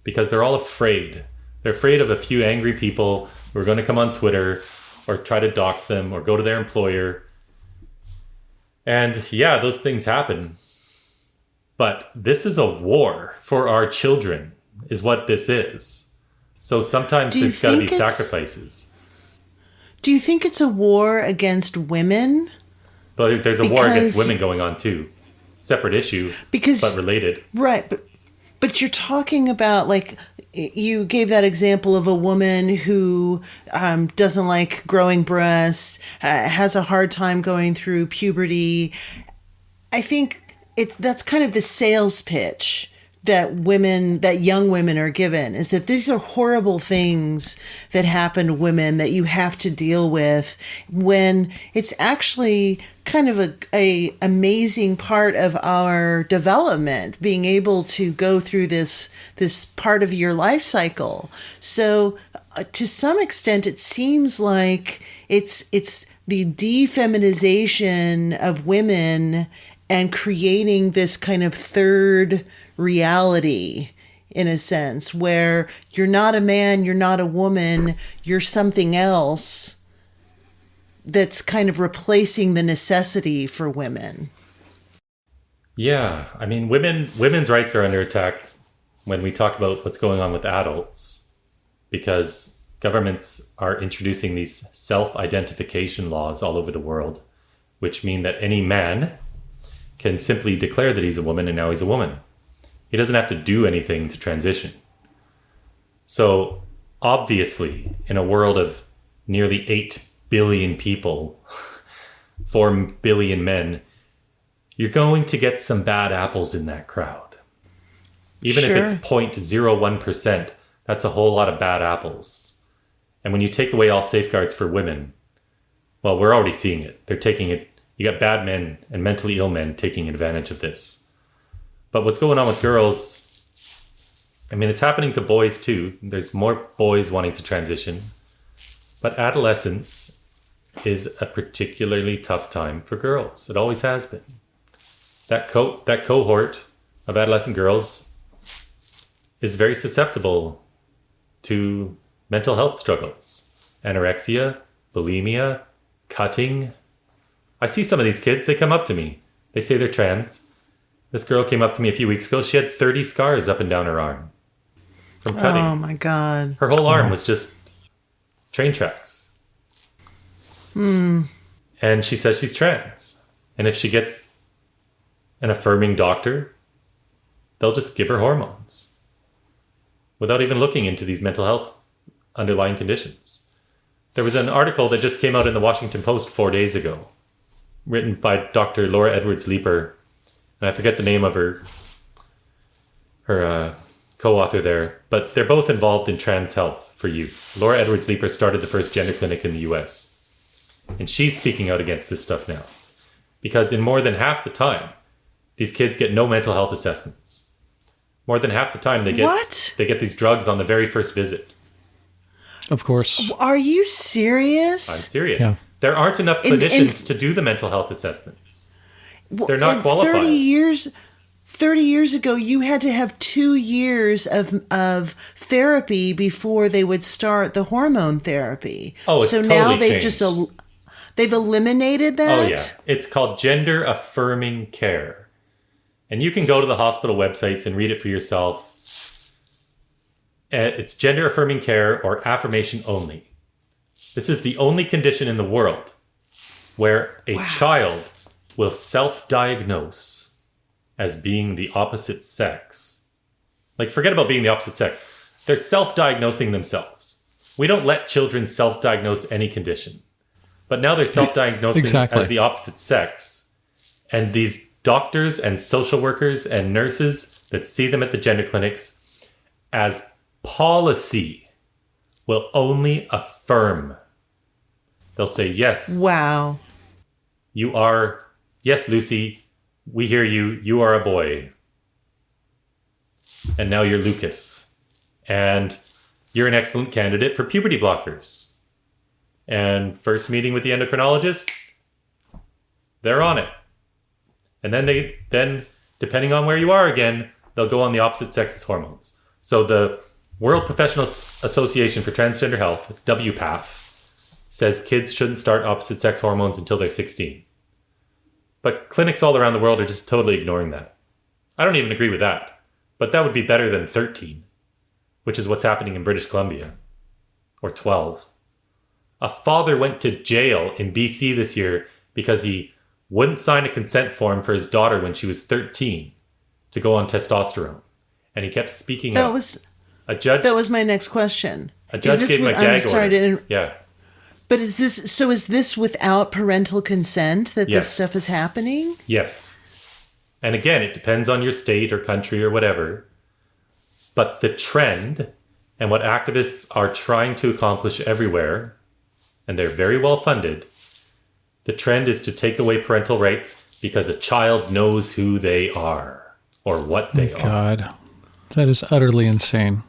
because they're all afraid. They're afraid of a few angry people who are going to come on Twitter or try to dox them or go to their employer. And yeah, those things happen. But this is a war for our children, is what this is. So sometimes there's got to be sacrifices. Do you think it's a war against women? But there's a war against women going on too. Separate issue, but related. Right, but you're talking about, like, you gave that example of a woman who doesn't like growing breasts, has a hard time going through puberty. I think that's kind of the sales pitch that young women are given, is that these are horrible things that happen to women that you have to deal with, when it's actually kind of a amazing part of our development, being able to go through this part of your life cycle. So to some extent, it seems like it's the defeminization of women and creating this kind of third reality, in a sense, where you're not a man, you're not a woman, you're something else that's kind of replacing the necessity for women. Yeah, I mean, women's rights are under attack when we talk about what's going on with adults, because governments are introducing these self-identification laws all over the world, which mean that any man can simply declare that he's a woman and now he's a woman. He doesn't have to do anything to transition. So obviously, in a world of nearly 8 billion people, 4 billion men, you're going to get some bad apples in that crowd. Even if it's 0.01%, that's a whole lot of bad apples. And when you take away all safeguards for women, well, we're already seeing it. They're taking it. You got bad men and mentally ill men taking advantage of this. But what's going on with girls, I mean, it's happening to boys too. There's more boys wanting to transition. But adolescence is a particularly tough time for girls. It always has been. That cohort of adolescent girls is very susceptible to mental health struggles. Anorexia, bulimia, cutting. I see some of these kids, they come up to me. They say they're trans. This girl came up to me a few weeks ago. She had 30 scars up and down her arm from cutting. Oh my God. Her whole arm was just train tracks. And she says she's trans. And if she gets an affirming doctor, they'll just give her hormones without even looking into these mental health underlying conditions. There was an article that just came out in the Washington Post 4 days ago, written by Dr. Laura Edwards-Leeper, and I forget the name of her co-author there, but they're both involved in trans health for youth. Laura Edwards-Leeper started the first gender clinic in the US, and she's speaking out against this stuff now, because in more than half the time, these kids get no mental health assessments. More than half the time, they get these drugs on the very first visit. Of course. Are you serious? I'm serious. Yeah. There aren't enough clinicians to do the mental health assessments. They're not qualified. 30 years ago, you had to have 2 years of therapy before they would start the hormone therapy. Oh, it's totally now they've changed. they've eliminated that? Oh, yeah. It's called gender affirming care. And you can go to the hospital websites and read it for yourself. It's gender affirming care or affirmation only. This is the only condition in the world where a child will self-diagnose as being the opposite sex. Like, forget about being the opposite sex. They're self-diagnosing themselves. We don't let children self-diagnose any condition. But now they're self-diagnosing as the opposite sex. And these doctors and social workers and nurses that see them at the gender clinics, as policy, will only affirm. They'll say, yes. Wow. Yes, Lucy, we hear you. You are a boy. And now you're Lucas. And you're an excellent candidate for puberty blockers. And first meeting with the endocrinologist, they're on it. And then depending on where you are again, they'll go on the opposite sex's hormones. So the World Professional Association for Transgender Health, WPATH, says kids shouldn't start opposite sex hormones until they're 16. But clinics all around the world are just totally ignoring that. I don't even agree with that. But that would be better than 13, which is what's happening in British Columbia. Or 12. A father went to jail in BC this year because he wouldn't sign a consent form for his daughter when she was 13 to go on testosterone. And he kept speaking up. That was my next question. A judge gave him a gag order. Yeah. But is this without parental consent that this stuff is happening? Yes. And again, it depends on your state or country or whatever. But the trend and what activists are trying to accomplish everywhere, and they're very well funded, the trend is to take away parental rights because a child knows who they are or what they are. God, that is utterly insane.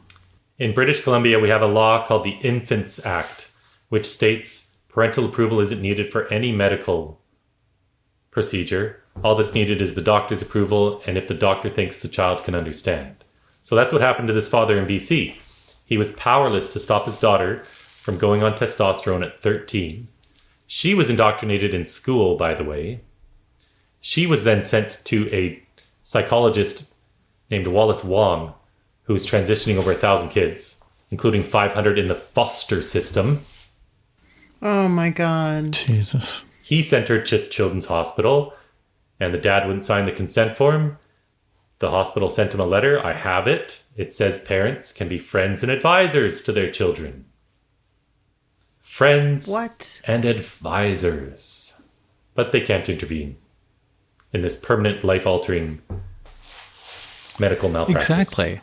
In British Columbia, we have a law called the Infants Act, which states parental approval isn't needed for any medical procedure. All that's needed is the doctor's approval and if the doctor thinks the child can understand. So that's what happened to this father in BC. He was powerless to stop his daughter from going on testosterone at 13. She was indoctrinated in school, by the way. She was then sent to a psychologist named Wallace Wong, who was transitioning over 1,000 kids, including 500 in the foster system. Oh my God. Jesus. He sent her to Children's Hospital, and the dad wouldn't sign the consent form. The hospital sent him a letter. I have it. It says parents can be friends and advisors to their children. Friends and advisors. But they can't intervene in this permanent, life-altering medical malpractice. Exactly.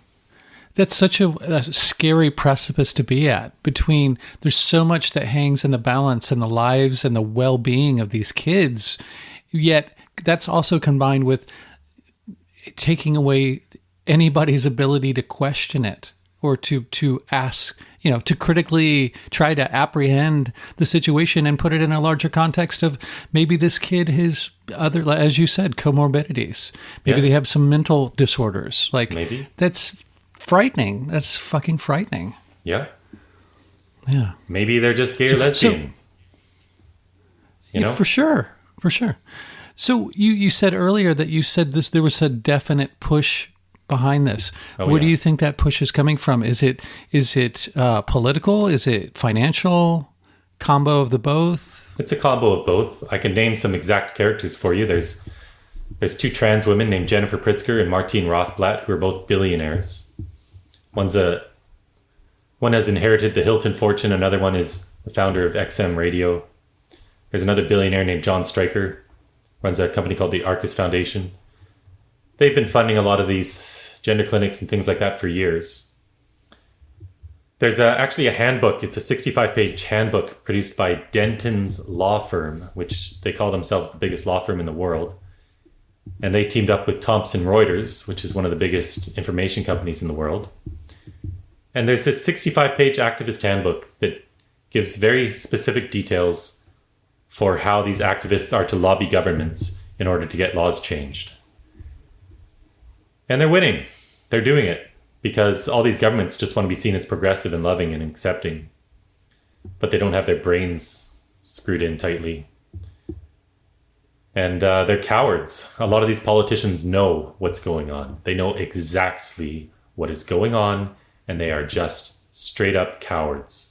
That's such a scary precipice to be at. There's so much that hangs in the balance in the lives and the well-being of these kids. Yet that's also combined with taking away anybody's ability to question it or to ask, to critically try to apprehend the situation and put it in a larger context of maybe this kid has other, as you said, comorbidities. Maybe they have some mental disorders. Maybe. That's frightening. That's fucking frightening. Yeah. Yeah. Maybe they're just gay or lesbian. For sure. So you said earlier that you said there was a definite push behind this. Where do you think that push is coming from? Is it political? Is it financial? Combo of the both? It's a combo of both. I can name some exact characters for you. There's two trans women named Jennifer Pritzker and Martine Rothblatt who are both billionaires. One has inherited the Hilton fortune. Another one is the founder of XM Radio. There's another billionaire named John Stryker, runs a company called the Arcus Foundation. They've been funding a lot of these gender clinics and things like that for years. There's actually a handbook. It's a 65-page handbook produced by Denton's Law Firm, which they call themselves the biggest law firm in the world. And they teamed up with Thomson Reuters, which is one of the biggest information companies in the world. And there's this 65-page activist handbook that gives very specific details for how these activists are to lobby governments in order to get laws changed. And they're winning. They're doing it because all these governments just want to be seen as progressive and loving and accepting. But they don't have their brains screwed in tightly. And they're cowards. A lot of these politicians know what's going on. They know exactly what is going on, and they are just straight up cowards.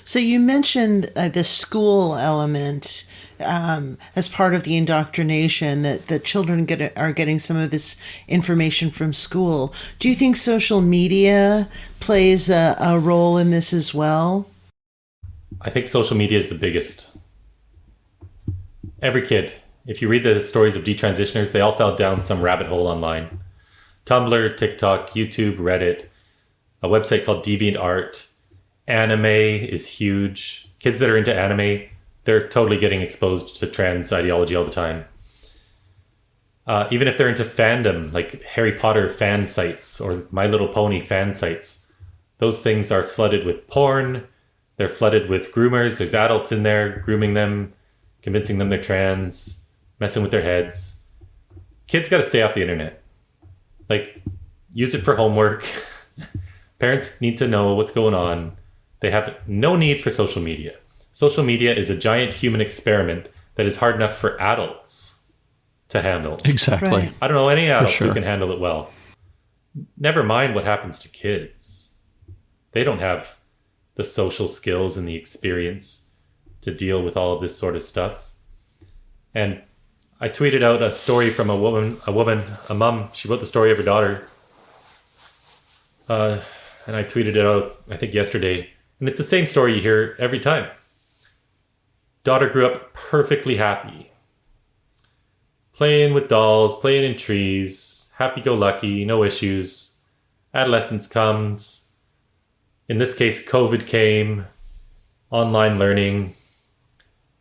So you mentioned the school element as part of the indoctrination, that the children are getting some of this information from school. Do you think social media plays a role in this as well? I think social media is the biggest. Every kid, if you read the stories of detransitioners, they all fell down some rabbit hole online. Tumblr, TikTok, YouTube, Reddit, a website called DeviantArt. Anime is huge. Kids that are into anime, they're totally getting exposed to trans ideology all the time. Even if they're into fandom, like Harry Potter fan sites or My Little Pony fan sites, those things are flooded with porn. They're flooded with groomers. There's adults in there grooming them, convincing them they're trans, messing with their heads. Kids got to stay off the internet. Like, use it for homework. Parents need to know what's going on. They have no need for social media. Social media is a giant human experiment that is hard enough for adults to handle. Exactly. Right. I don't know any adults sure. who can handle it well. Never mind what happens to kids. They don't have the social skills and the experience to deal with all of this sort of stuff. And I tweeted out a story from a mom. She wrote the story of her daughter. And I tweeted it out, I think yesterday. And it's the same story you hear every time. Daughter grew up perfectly happy. Playing with dolls, playing in trees, happy-go-lucky, no issues. Adolescence comes. In this case, COVID came, online learning,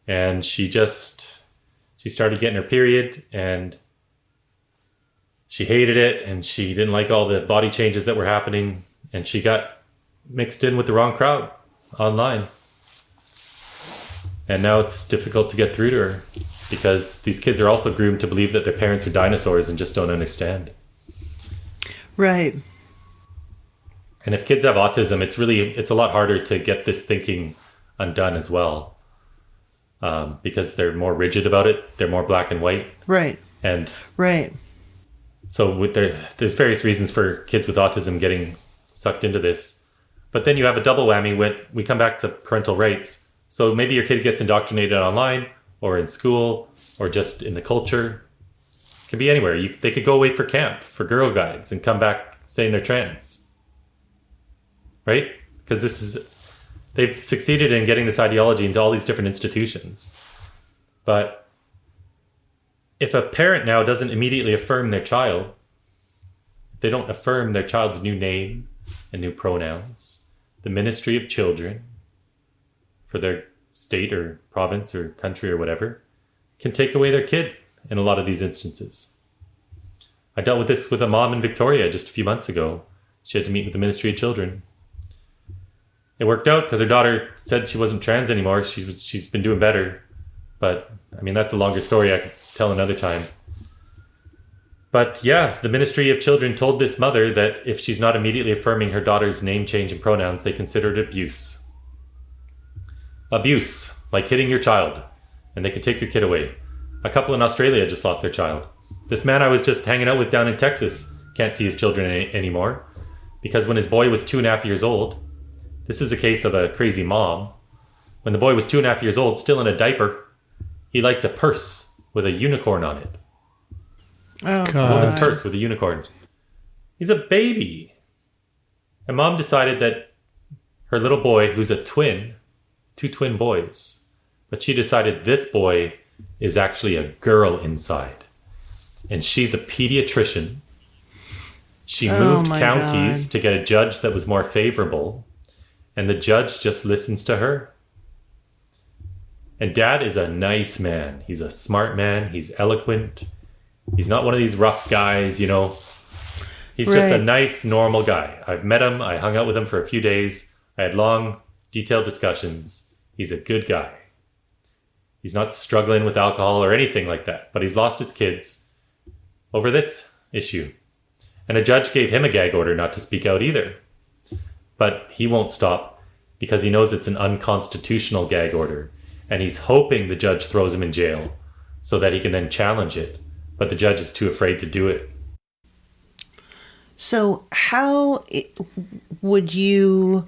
and she started getting her period, and she hated it, and she didn't like all the body changes that were happening, and she got mixed in with the wrong crowd online. And now it's difficult to get through to her, because these kids are also groomed to believe that their parents are dinosaurs and just don't understand. Right. And if kids have autism, it's a lot harder to get this thinking undone as well. Because they're more rigid about it. They're more black and white. Right. And right. So there's various reasons for kids with autism getting sucked into this. But then you have a double whammy when we come back to parental rights. So maybe your kid gets indoctrinated online, or in school, or just in the culture. It could be anywhere. They could go away for camp, for Girl Guides, and come back saying they're trans. Right? Because they've succeeded in getting this ideology into all these different institutions. But if a parent now doesn't immediately affirm their child, if they don't affirm their child's new name and new pronouns, the Ministry of Children, for their state or province or country or whatever, can take away their kid in a lot of these instances. I dealt with this with a mom in Victoria just a few months ago. She had to meet with the Ministry of Children. It worked out because her daughter said she wasn't trans anymore. She's been doing better. But, I mean, that's a longer story I could tell another time. But yeah, the Ministry of Children told this mother that if she's not immediately affirming her daughter's name change and pronouns, they consider it abuse. Abuse, like hitting your child, and they can take your kid away. A couple in Australia just lost their child. This man I was just hanging out with down in Texas can't see his children anymore because when his boy was 2.5 years old, this is a case of a crazy mom. When the boy was 2.5 years old, still in a diaper, he liked a purse with a unicorn on it. Oh, A woman's purse with a unicorn. He's a baby. And mom decided that her little boy, who's a twin, 2 twin boys, but she decided this boy is actually a girl inside. And she's a pediatrician. She moved counties to get a judge that was more favorable. And the judge just listens to her. And dad is a nice man. He's a smart man. He's eloquent. He's not one of these rough guys, you know. He's just a nice, normal guy. I've met him. I hung out with him for a few days. I had long, detailed discussions. He's a good guy. He's not struggling with alcohol or anything like that, but he's lost his kids over this issue. And a judge gave him a gag order not to speak out either. But he won't stop because he knows it's an unconstitutional gag order. And he's hoping the judge throws him in jail so that he can then challenge it. But the judge is too afraid to do it. So how would you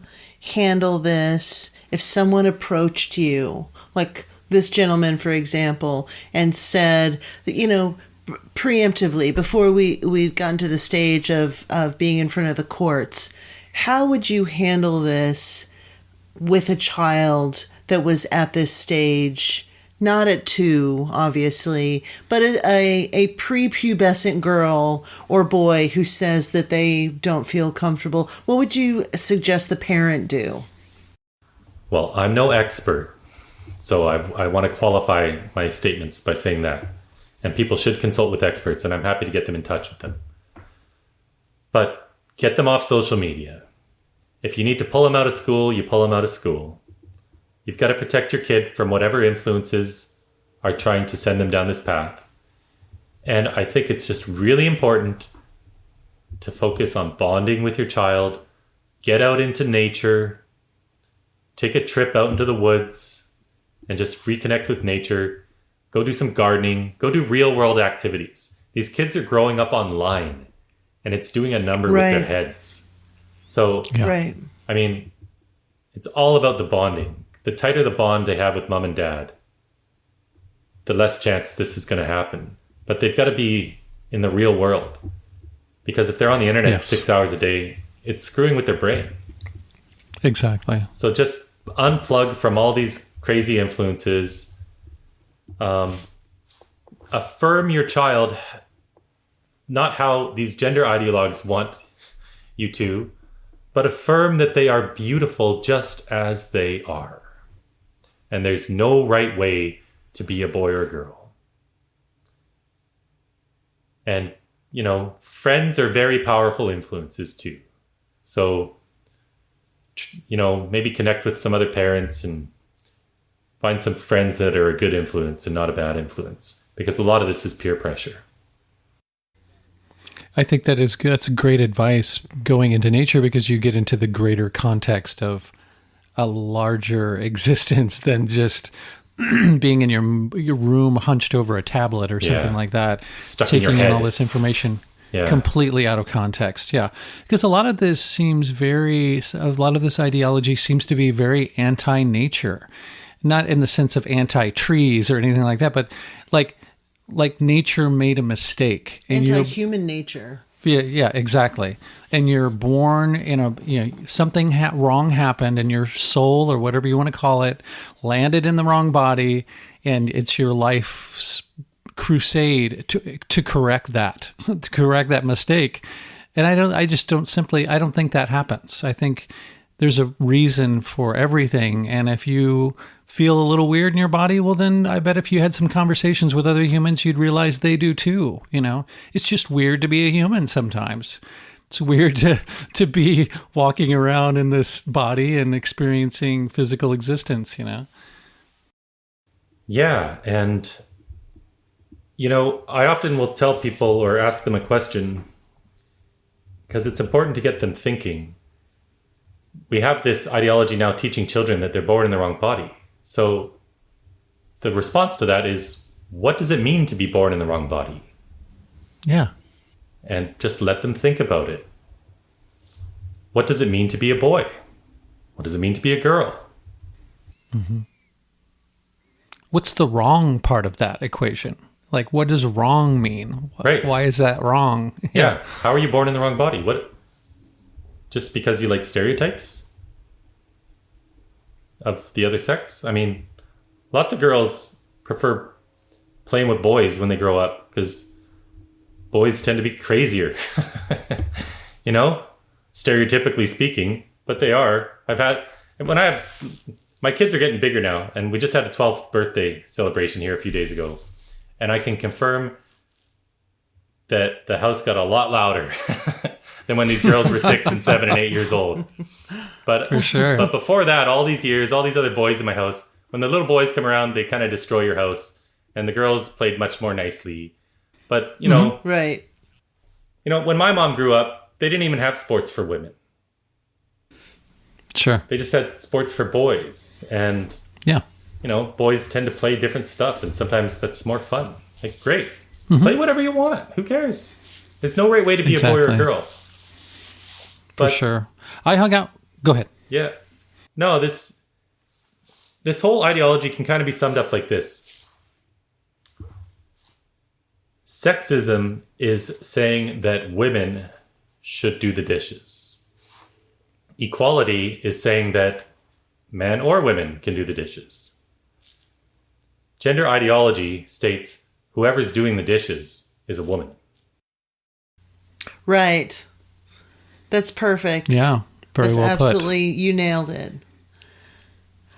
handle this if someone approached you, like this gentleman, for example, and said, you know, preemptively, before we'd gotten to the stage of being in front of the courts, how would you handle this with a child that was at this stage, not at 2, obviously, but a prepubescent girl or boy who says that they don't feel comfortable? What would you suggest the parent do? Well, I'm no expert, so I want to qualify my statements by saying that. And people should consult with experts, and I'm happy to get them in touch with them. But get them off social media. If you need to pull them out of school, you pull them out of school. You've got to protect your kid from whatever influences are trying to send them down this path. And I think it's just really important to focus on bonding with your child, get out into nature, take a trip out into the woods, and just reconnect with nature. Go do some gardening, go do real world activities. These kids are growing up online, and it's doing a number with their heads. So, I mean, it's all about the bonding. The tighter the bond they have with mom and dad, the less chance this is going to happen. But they've got to be in the real world. Because if they're on the internet 6 hours a day, it's screwing with their brain. Exactly. So just unplug from all these crazy influences. Affirm your child, not how these gender ideologues want you to, but affirm that they are beautiful just as they are. And there's no right way to be a boy or a girl. And, you know, friends are very powerful influences too. So, you know, maybe connect with some other parents and find some friends that are a good influence and not a bad influence. Because a lot of this is peer pressure. I think that's great advice going into nature, because you get into the greater context of a larger existence than just being in your room hunched over a tablet or something like that, stuck taking in your head. all this information completely out of context. Yeah, because a lot of this ideology seems to be very anti-nature, not in the sense of anti-trees or anything like that, but like nature made a mistake. And anti-human nature. Yeah, exactly. And you're born in something wrong happened, and your soul, or whatever you want to call it, landed in the wrong body, and it's your life's crusade to correct that, to correct that mistake. And I don't think that happens. I think there's a reason for everything. And if you feel a little weird in your body, well, then I bet if you had some conversations with other humans, you'd realize they do too. You know, it's just weird to be a human sometimes. It's weird to be walking around in this body and experiencing physical existence, you know? Yeah. And, you know, I often will tell people or ask them a question because it's important to get them thinking. We have this ideology now teaching children that they're born in the wrong body. So the response to that is, what does it mean to be born in the wrong body? Yeah. And just let them think about it. What does it mean to be a boy? What does it mean to be a girl? Mm-hmm. What's the wrong part of that equation? Like, what does wrong mean? Right. Why is that wrong? Yeah. How are you born in the wrong body? What? Just because you like stereotypes of the other sex? I mean, lots of girls prefer playing with boys when they grow up because boys tend to be crazier, you know, stereotypically speaking, but they are. My kids are getting bigger now, and we just had a 12th birthday celebration here a few days ago, and I can confirm that the house got a lot louder than when these girls were 6 and 7 and 8 years old. But for sure. But before that, all these years, all these other boys in my house, when the little boys come around, they kind of destroy your house, and the girls played much more nicely. But you know, right? You know, when my mom grew up, they didn't even have sports for women. Sure. They just had sports for boys, and you know, boys tend to play different stuff, and sometimes that's more fun. Like, great, play whatever you want. Who cares? There's no right way to be a boy or a girl. But, for sure. I hung out. Go ahead. Yeah. No, this whole ideology can kind of be summed up like this. Sexism is saying that women should do the dishes. Equality is saying that men or women can do the dishes. Gender ideology states whoever's doing the dishes is a woman. Right. That's perfect. Yeah, very well put. Absolutely, you nailed it.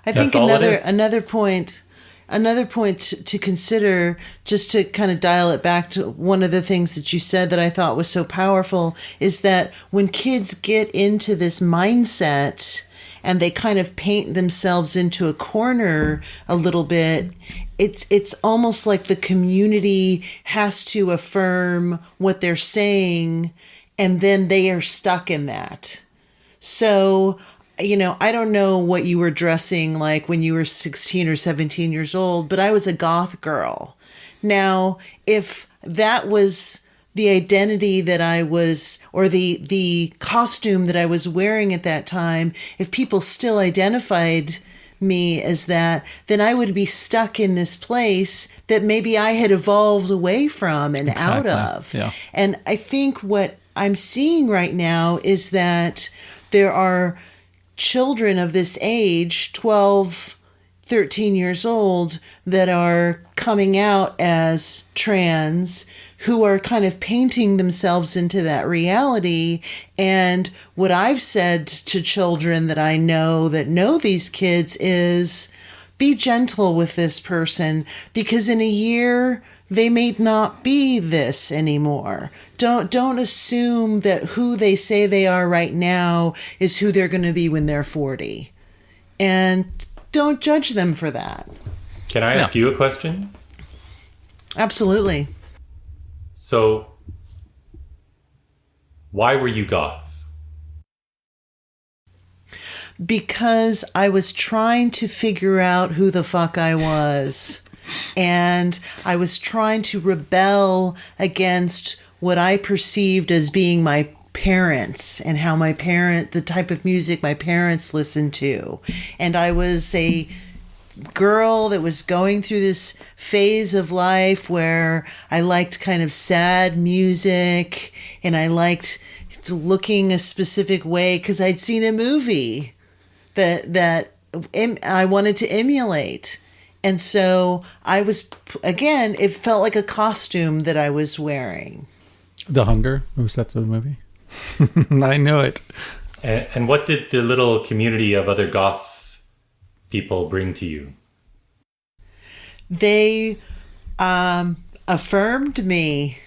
I think That's all it is. another point to consider, just to kind of dial it back to one of the things that you said that I thought was so powerful, is that when kids get into this mindset and they kind of paint themselves into a corner a little bit, it's almost like the community has to affirm what they're saying, and then they are stuck in that. So, I don't know what you were dressing like when you were 16 or 17 years old, but I was a goth girl. Now, if that was the identity that I was, or the costume that I was wearing at that time, if people still identified me as that, then I would be stuck in this place that maybe I had evolved away from and out of. Yeah. And I think what I'm seeing right now is that there are children of this age, 12, 13 years old, that are coming out as trans, who are kind of painting themselves into that reality. And what I've said to children that I know that know these kids is, be gentle with this person, because in a year they may not be this anymore. Don't assume that who they say they are right now is who they're going to be when they're 40. And don't judge them for that. Can I ask you a question? Absolutely. So, why were you goth? Because I was trying to figure out who the fuck I was. And I was trying to rebel against what I perceived as being my parents and how the type of music my parents listened to. And I was a girl that was going through this phase of life where I liked kind of sad music, and I liked looking a specific way because I'd seen a movie that I wanted to emulate. And so I was, again, it felt like a costume that I was wearing. The Hunger? Was that the movie? I knew it. And what did the little community of other goth people bring to you? They affirmed me.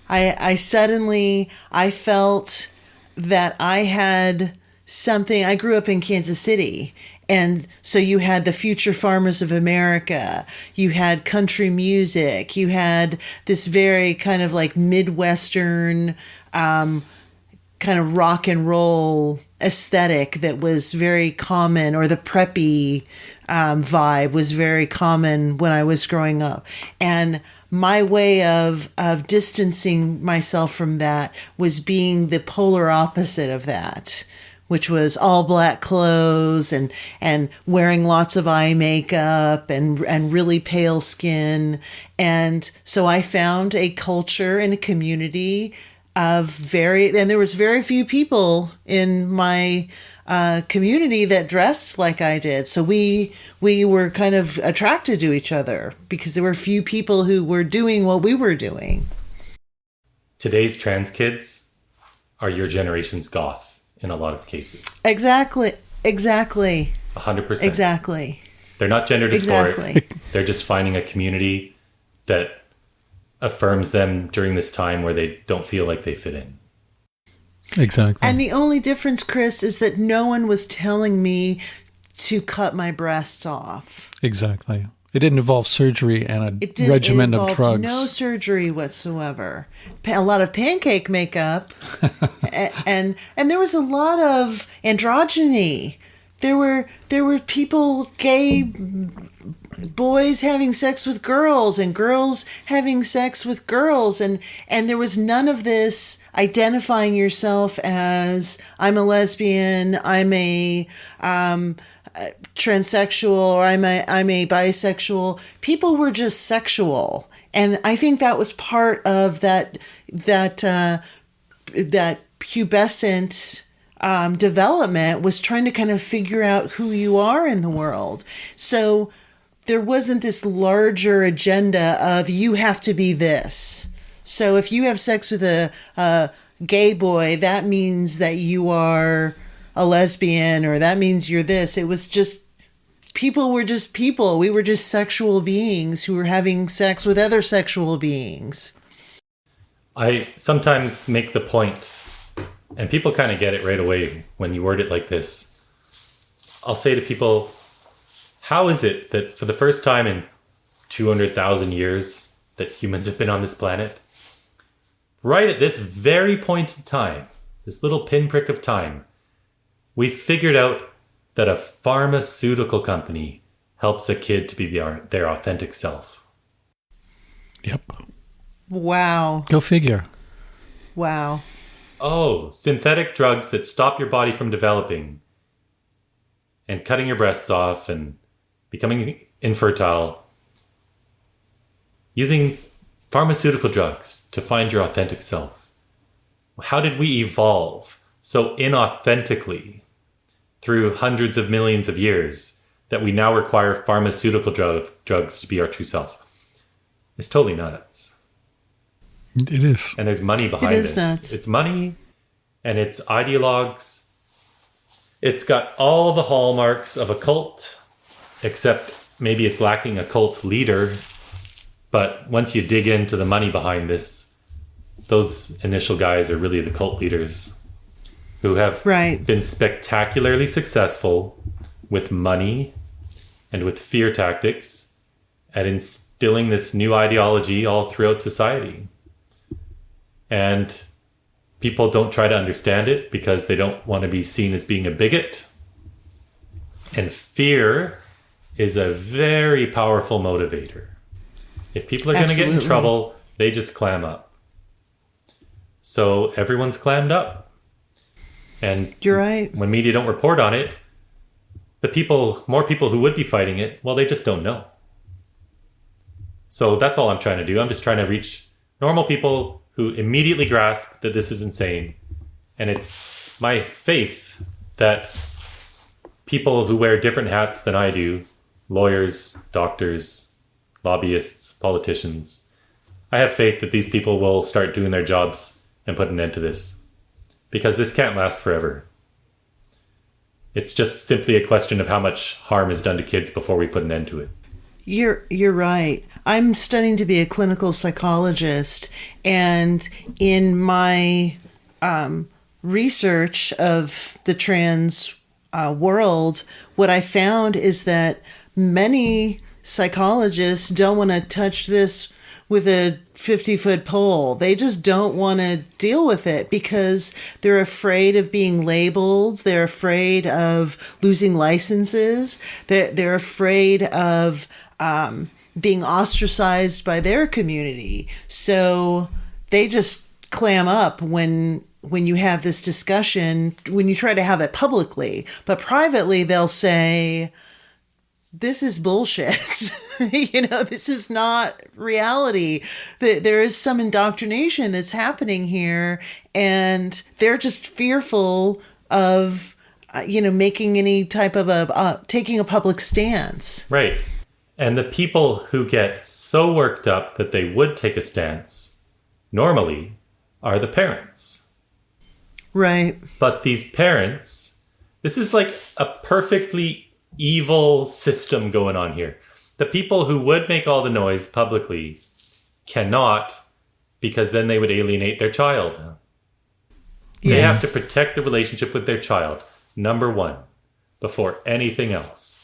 I felt that I had something. I grew up in Kansas City, and so you had the Future Farmers of America, you had country music, you had this very kind of like Midwestern kind of rock and roll aesthetic that was very common, or the preppy vibe was very common when I was growing up. And my way of distancing myself from that was being the polar opposite of that, which was all black clothes and wearing lots of eye makeup and really pale skin. And so I found a culture and a community and there was very few people in my community that dressed like I did. So we were kind of attracted to each other because there were few people who were doing what we were doing. Today's trans kids are your generation's goth in a lot of cases. Exactly. 100%. Exactly. They're not gender dysphoric. Exactly. They're just finding a community that affirms them during this time where they don't feel like they fit in. Exactly. And the only difference, Chris, is that no one was telling me to cut my breasts off. Exactly. It didn't involve surgery and a regimen of drugs. No surgery whatsoever. A lot of pancake makeup, and there was a lot of androgyny. There were people, gay boys having sex with girls and girls having sex with girls, and there was none of this identifying yourself as I'm a lesbian, I'm a transsexual, or I'm a bisexual. People were just sexual, and I think that was part of that pubescent development, was trying to kind of figure out who you are in the world. So there wasn't this larger agenda of you have to be this. So if you have sex with a gay boy, that means that you are a lesbian, or that means you're this. It was just people were just people. We were just sexual beings who were having sex with other sexual beings. I sometimes make the point, and people kind of get it right away when you word it like this. I'll say to people, how is it that for the first time in 200,000 years that humans have been on this planet, right at this very point in time, this little pinprick of time, we figured out that a pharmaceutical company helps a kid to be their authentic self. Yep. Wow. Go figure. Wow. Oh, synthetic drugs that stop your body from developing and cutting your breasts off and becoming infertile. Using pharmaceutical drugs to find your authentic self. How did we evolve so inauthentically through hundreds of millions of years that we now require pharmaceutical drugs to be our true self? It's totally nuts. It is. And there's money behind this. Nuts. It's money and it's ideologues. It's got all the hallmarks of a cult, except maybe it's lacking a cult leader. But once you dig into the money behind this, those initial guys are really the cult leaders who have been spectacularly successful with money and with fear tactics at instilling this new ideology all throughout society. And people don't try to understand it because they don't want to be seen as being a bigot. And fear is a very powerful motivator. If people are going to get in trouble, they just clam up. So everyone's clammed up. And you're right. When media don't report on it, more people who would be fighting it, well, they just don't know. So that's all I'm trying to do. I'm just trying to reach normal people who immediately grasp that this is insane. And it's my faith that people who wear different hats than I do, lawyers, doctors, lobbyists, politicians, I have faith that these people will start doing their jobs and put an end to this. Because this can't last forever. It's just simply a question of how much harm is done to kids before we put an end to it. You're right. I'm studying to be a clinical psychologist, and in my research of the trans world, what I found is that many psychologists don't want to touch this with a 50-foot pole. They just don't want to deal with it because they're afraid of being labeled. They're afraid of losing licenses. They're afraid of being ostracized by their community. So they just clam up when you have this discussion, when you try to have it publicly. But privately, they'll say, this is bullshit. This is not reality. There is some indoctrination that's happening here, and they're just fearful of, making any type of taking a public stance. Right. And the people who get so worked up that they would take a stance normally are the parents. Right. But these parents, this is like a perfectly evil system going on here. The people who would make all the noise publicly cannot, because then they would alienate their child. Yes. They have to protect the relationship with their child, number one, before anything else.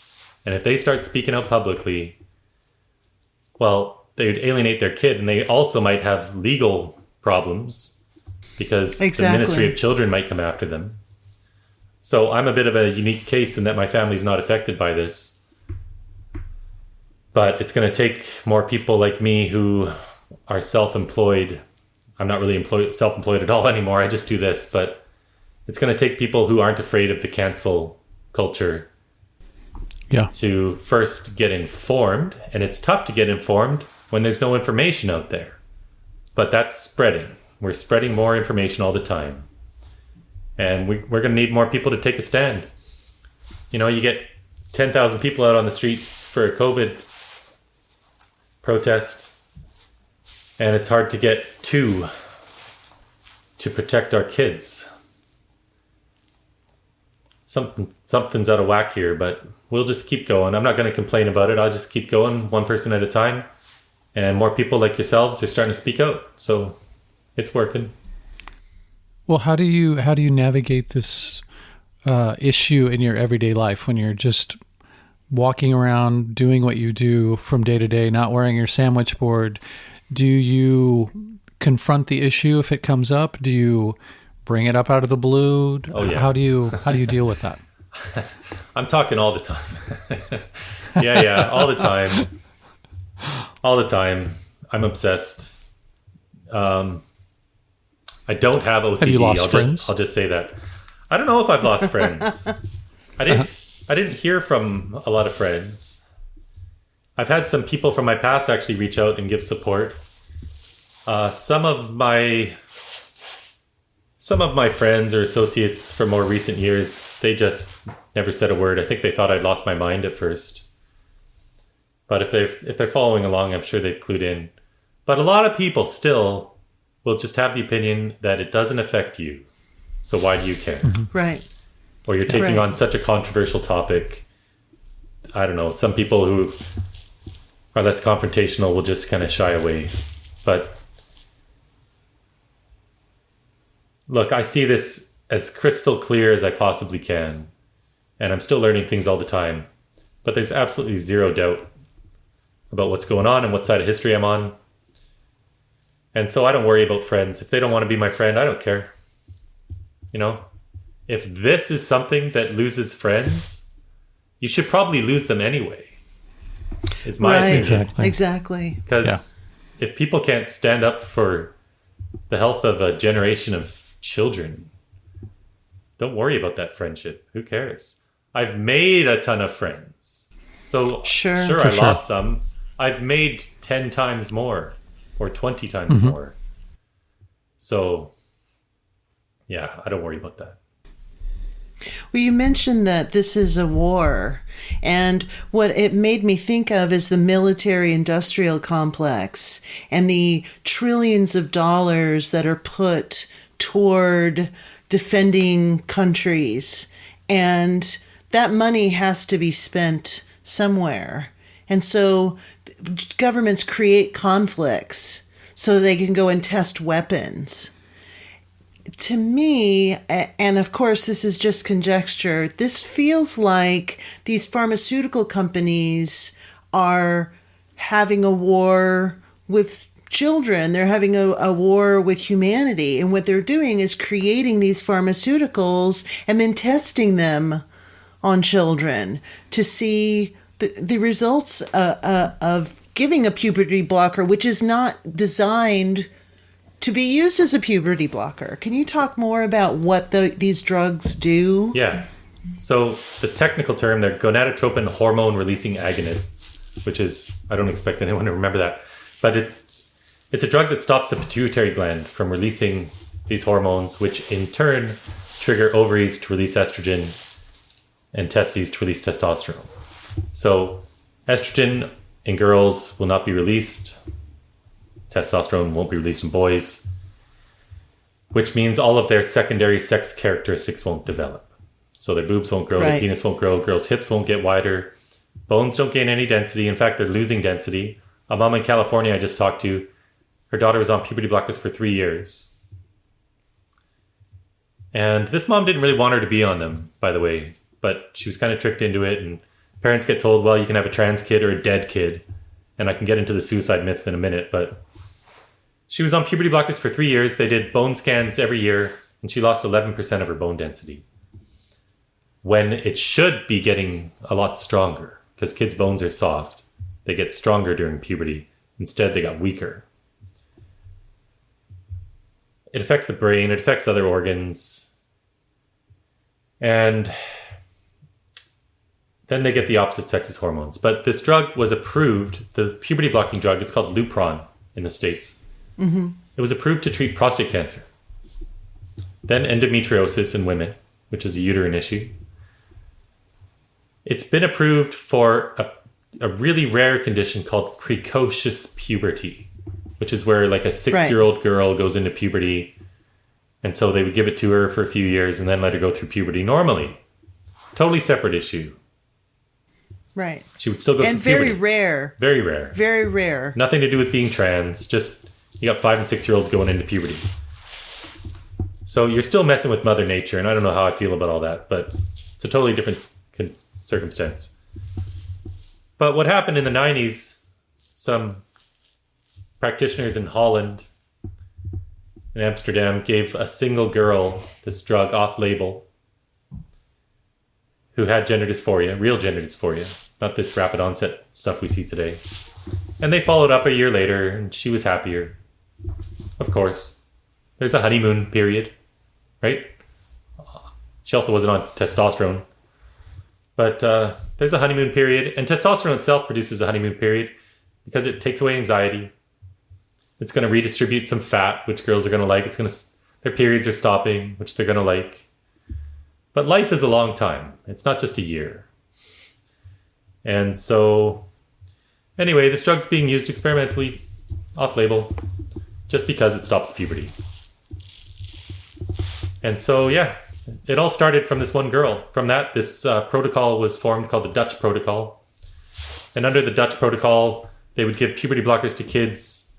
And if they start speaking out publicly, well, they would alienate their kid, and they also might have legal problems because the Ministry of Children might come after them. So I'm a bit of a unique case in that my family's not affected by this. But it's going to take more people like me who are self-employed. I'm not really self-employed at all anymore. I just do this. But it's going to take people who aren't afraid of the cancel culture to first get informed. And it's tough to get informed when there's no information out there. But that's spreading. We're spreading more information all the time. And we're going to need more people to take a stand. You get 10,000 people out on the streets for a COVID protest, and it's hard to get two to protect our kids. something's out of whack here, but we'll just keep going. I'm not going to complain about it. I'll just keep going one person at a time. And more people like yourselves are starting to speak out. So it's working. Well, how do you navigate this issue in your everyday life when you're just walking around doing what you do from day to day, not wearing your sandwich board? Do you confront the issue if it comes up? Do you bring it up out of the blue? Oh, yeah. How do you deal with that? I'm talking all the time. Yeah, all the time. All the time. I'm obsessed. I don't have OCD. Have you lost friends? I'll just say that. I don't know if I've lost friends. I didn't hear from a lot of friends. I've had some people from my past actually reach out and give support. Some of my friends or associates from more recent years, they just never said a word. I think they thought I'd lost my mind at first. But if they're following along, I'm sure they've clued in. But a lot of people still will just have the opinion that it doesn't affect you. So why do you care? Mm-hmm. Right. Or you're taking on such a controversial topic. I don't know. Some people who are less confrontational will just kind of shy away. But look, I see this as crystal clear as I possibly can. And I'm still learning things all the time. But there's absolutely zero doubt about what's going on and what side of history I'm on. And so I don't worry about friends. If they don't want to be my friend, I don't care. You know, if this is something that loses friends, you should probably lose them anyway. Is my opinion. Exactly. Because if people can't stand up for the health of a generation of children, don't worry about that friendship. Who cares? I've made a ton of friends. So sure I lost some. I've made 10 times more or 20 times more. So yeah, I don't worry about that. Well, you mentioned that this is a war, and what it made me think of is the military-industrial complex and the trillions of dollars that are put toward defending countries. And that money has to be spent somewhere. And so governments create conflicts so they can go and test weapons. To me, and of course this is just conjecture, this feels like these pharmaceutical companies are having a war with children. They're having a war with humanity. And what they're doing is creating these pharmaceuticals and then testing them on children to see the results of giving a puberty blocker, which is not designed to be used as a puberty blocker. Can you talk more about what these drugs do? Yeah. So the technical term, they're gonadotropin hormone-releasing agonists, which is, I don't expect anyone to remember that, but it's a drug that stops the pituitary gland from releasing these hormones, which in turn trigger ovaries to release estrogen and testes to release testosterone. So estrogen in girls will not be released. Testosterone won't be released in boys, which means all of their secondary sex characteristics won't develop. So their boobs won't grow, their penis won't grow, girls' hips won't get wider, bones don't gain any density. In fact, they're losing density. A mom in California I just talked to, her daughter was on puberty blockers for 3 years. And this mom didn't really want her to be on them, by the way, but she was kind of tricked into it. And parents get told, well, you can have a trans kid or a dead kid. And I can get into the suicide myth in a minute, but she was on puberty blockers for 3 years. They did bone scans every year, and she lost 11% of her bone density. When it should be getting a lot stronger, because kids' bones are soft. They get stronger during puberty. Instead, they got weaker. It affects the brain. It affects other organs. And then they get the opposite sex's hormones. But this drug was approved, the puberty blocking drug, it's called Lupron in the States. Mm-hmm. It was approved to treat prostate cancer. Then endometriosis in women, which is a uterine issue. It's been approved for a really rare condition called precocious puberty, which is where like a 6-year-old girl goes into puberty. And so they would give it to her for a few years and then let her go through puberty normally. Totally separate issue. Right. She would still go and through puberty. very rare. Very rare. Very rare. Nothing to do with being trans. Just you got 5 and 6-year-olds going into puberty. So you're still messing with Mother Nature, and I don't know how I feel about all that, but it's a totally different circumstance. But what happened in the 90s, some practitioners in Holland and Amsterdam gave a single girl this drug off-label who had gender dysphoria, real gender dysphoria, not this rapid onset stuff we see today. And they followed up a year later, and she was happier. Of course. There's a honeymoon period, right? She also wasn't on testosterone. But there's a honeymoon period, and testosterone itself produces a honeymoon period because it takes away anxiety. It's going to redistribute some fat, which girls are going to like. Their periods are stopping, which they're going to like. But life is a long time. It's not just a year. And so, anyway, this drug's being used experimentally, off-label, just because it stops puberty. And so, yeah, it all started from this one girl. From that, this protocol was formed called the Dutch Protocol. And under the Dutch Protocol, they would give puberty blockers to kids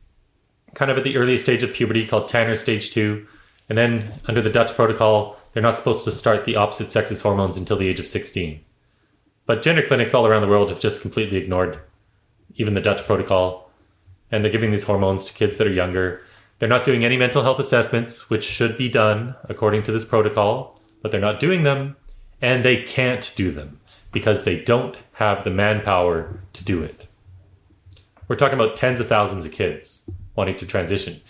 kind of at the earliest stage of puberty called Tanner Stage 2. And then under the Dutch Protocol, they're not supposed to start the opposite sex's hormones until the age of 16. But gender clinics all around the world have just completely ignored even the Dutch Protocol. And they're giving these hormones to kids that are younger. They're not doing any mental health assessments, which should be done according to this protocol, but they're not doing them, and they can't do them because they don't have the manpower to do it. We're talking about tens of thousands of kids wanting to transition.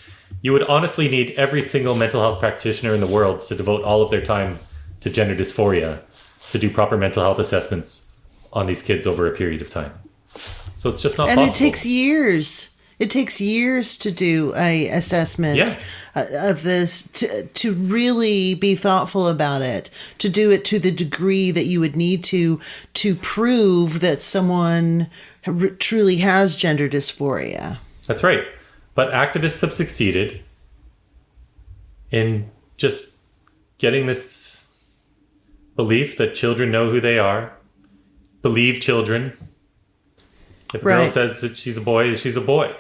You would honestly need every single mental health practitioner in the world to devote all of their time to gender dysphoria to do proper mental health assessments on these kids over a period of time. So it's just not possible. And it takes years. It takes years to do a assessment of this, to really be thoughtful about it, to do it to the degree that you would need to prove that someone truly has gender dysphoria. That's right. But activists have succeeded in just getting this belief that children know who they are, believe children. If a girl says that she's a boy, she's a boy.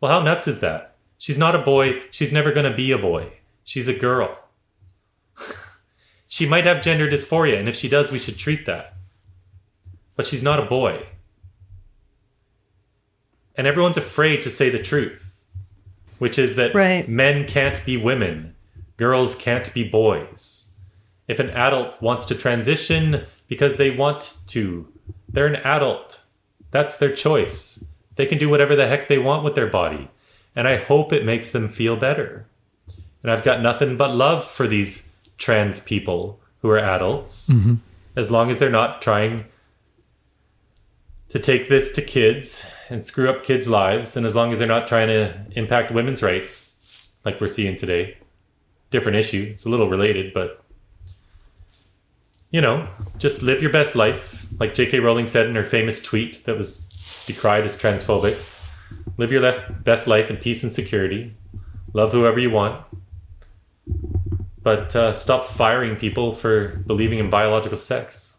Well, how nuts is that? She's not a boy. She's never going to be a boy. She's a girl. She might have gender dysphoria, and if she does, we should treat that. But she's not a boy. And everyone's afraid to say the truth, which is that men can't be women. Girls can't be boys. If an adult wants to transition because they want to, they're an adult. That's their choice. They can do whatever the heck they want with their body. And I hope it makes them feel better. And I've got nothing but love for these trans people who are adults, as long as they're not trying to take this to kids and screw up kids' lives, and as long as they're not trying to impact women's rights, like we're seeing today. Different issue. It's a little related, but, you know, just live your best life. Like J.K. Rowling said in her famous tweet that was decried as transphobic. Live your best life in peace and security. Love whoever you want. But stop firing people for believing in biological sex.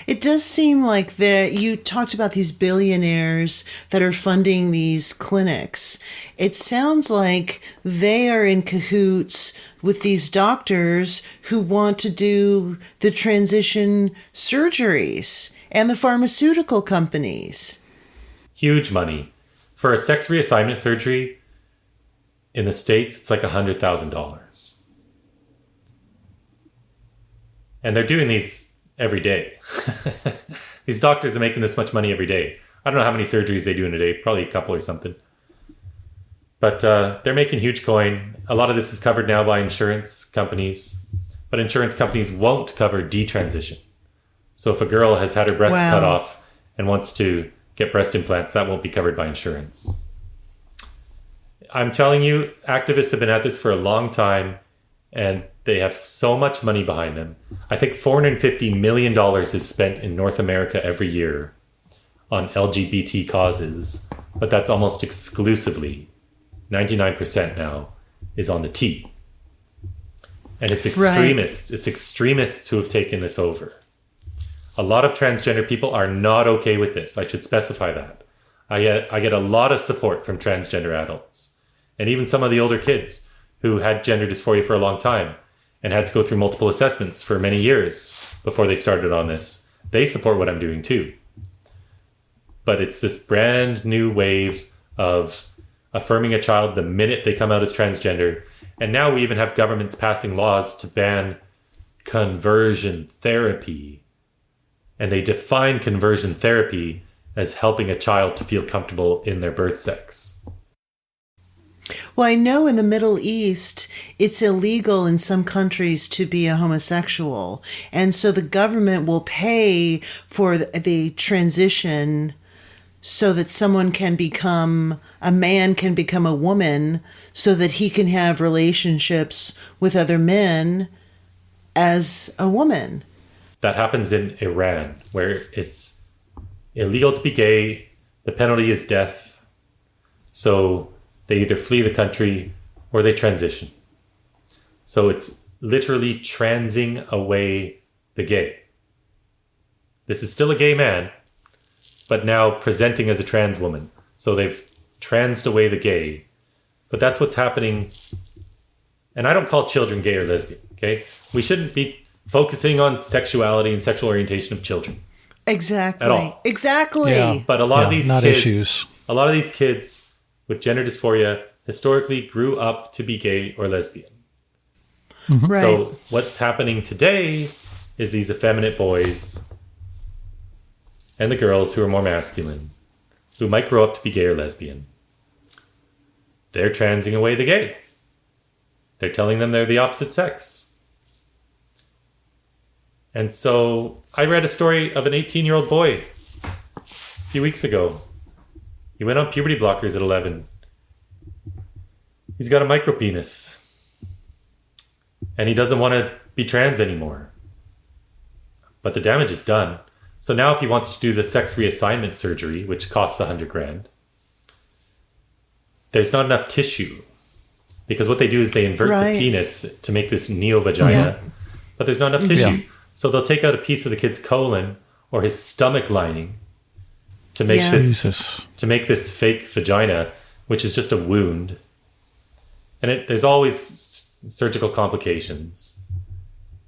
It does seem like you talked about these billionaires that are funding these clinics. It sounds like they are in cahoots with these doctors who want to do the transition surgeries and the pharmaceutical companies. Huge money. For a sex reassignment surgery in the States, it's like $100,000. And they're doing these every day. These doctors are making this much money every day. I don't know how many surgeries they do in a day, probably a couple or something. But they're making huge coin. A lot of this is covered now by insurance companies, but insurance companies won't cover detransition. So if a girl has had her breasts cut off and wants to get breast implants, that won't be covered by insurance. I'm telling you, activists have been at this for a long time, and they have so much money behind them. I think $450 million is spent in North America every year on LGBT causes, but that's almost exclusively, 99% now, is on the T. And it's extremists. Right. It's extremists who have taken this over. A lot of transgender people are not okay with this. I should specify that. I get a lot of support from transgender adults. And even some of the older kids who had gender dysphoria for a long time and had to go through multiple assessments for many years before they started on this. They support what I'm doing too. But it's this brand new wave of affirming a child the minute they come out as transgender. And now we even have governments passing laws to ban conversion therapy. And they define conversion therapy as helping a child to feel comfortable in their birth sex. Well, I know in the Middle East, it's illegal in some countries to be a homosexual. And so the government will pay for the transition so that someone can become, a man can become a woman so that he can have relationships with other men as a woman. That happens in Iran, where it's illegal to be gay. The penalty is death. So they either flee the country or they transition. So it's literally transing away the gay. This is still a gay man, but now presenting as a trans woman. So they've transed away the gay. But that's what's happening. And I don't call children gay or lesbian, okay? We shouldn't be focusing on sexuality and sexual orientation of children. Exactly. At all. Exactly. Yeah. But a lot of these issues. A lot of these kids with gender dysphoria historically grew up to be gay or lesbian. Mm-hmm. Right. So what's happening today is these effeminate boys and the girls who are more masculine, who might grow up to be gay or lesbian, they're transing away the gay. They're telling them they're the opposite sex. And so I read a story of an 18-year-old boy a few weeks ago. He went on puberty blockers at 11. He's got a micropenis. And he doesn't want to be trans anymore. But the damage is done. So now if he wants to do the sex reassignment surgery, which costs $100,000, there's not enough tissue. Because what they do is they invert the penis to make this neo-vagina. Yeah. But there's not enough tissue. Yeah. So they'll take out a piece of the kid's colon or his stomach lining to make this fake vagina, which is just a wound. And there's always surgical complications.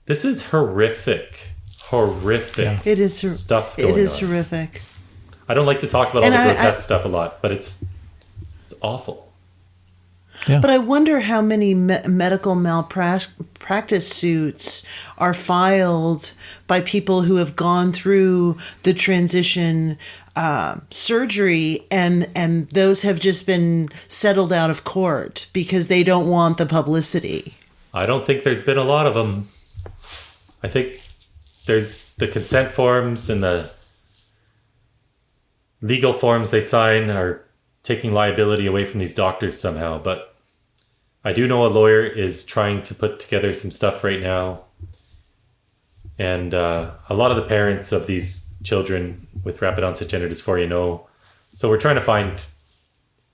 This is horrific. It is stuff going on. It is horrific. I don't like to talk about all the grotesque stuff a lot, but it's awful. Yeah. But I wonder how many medical malpractice suits are filed by people who have gone through the transition surgery and those have just been settled out of court because they don't want the publicity. I don't think there's been a lot of them. I think there's the consent forms and the legal forms they sign are taking liability away from these doctors somehow. But I do know a lawyer is trying to put together some stuff right now. And a lot of the parents of these children with rapid onset gender dysphoria know. So we're trying to find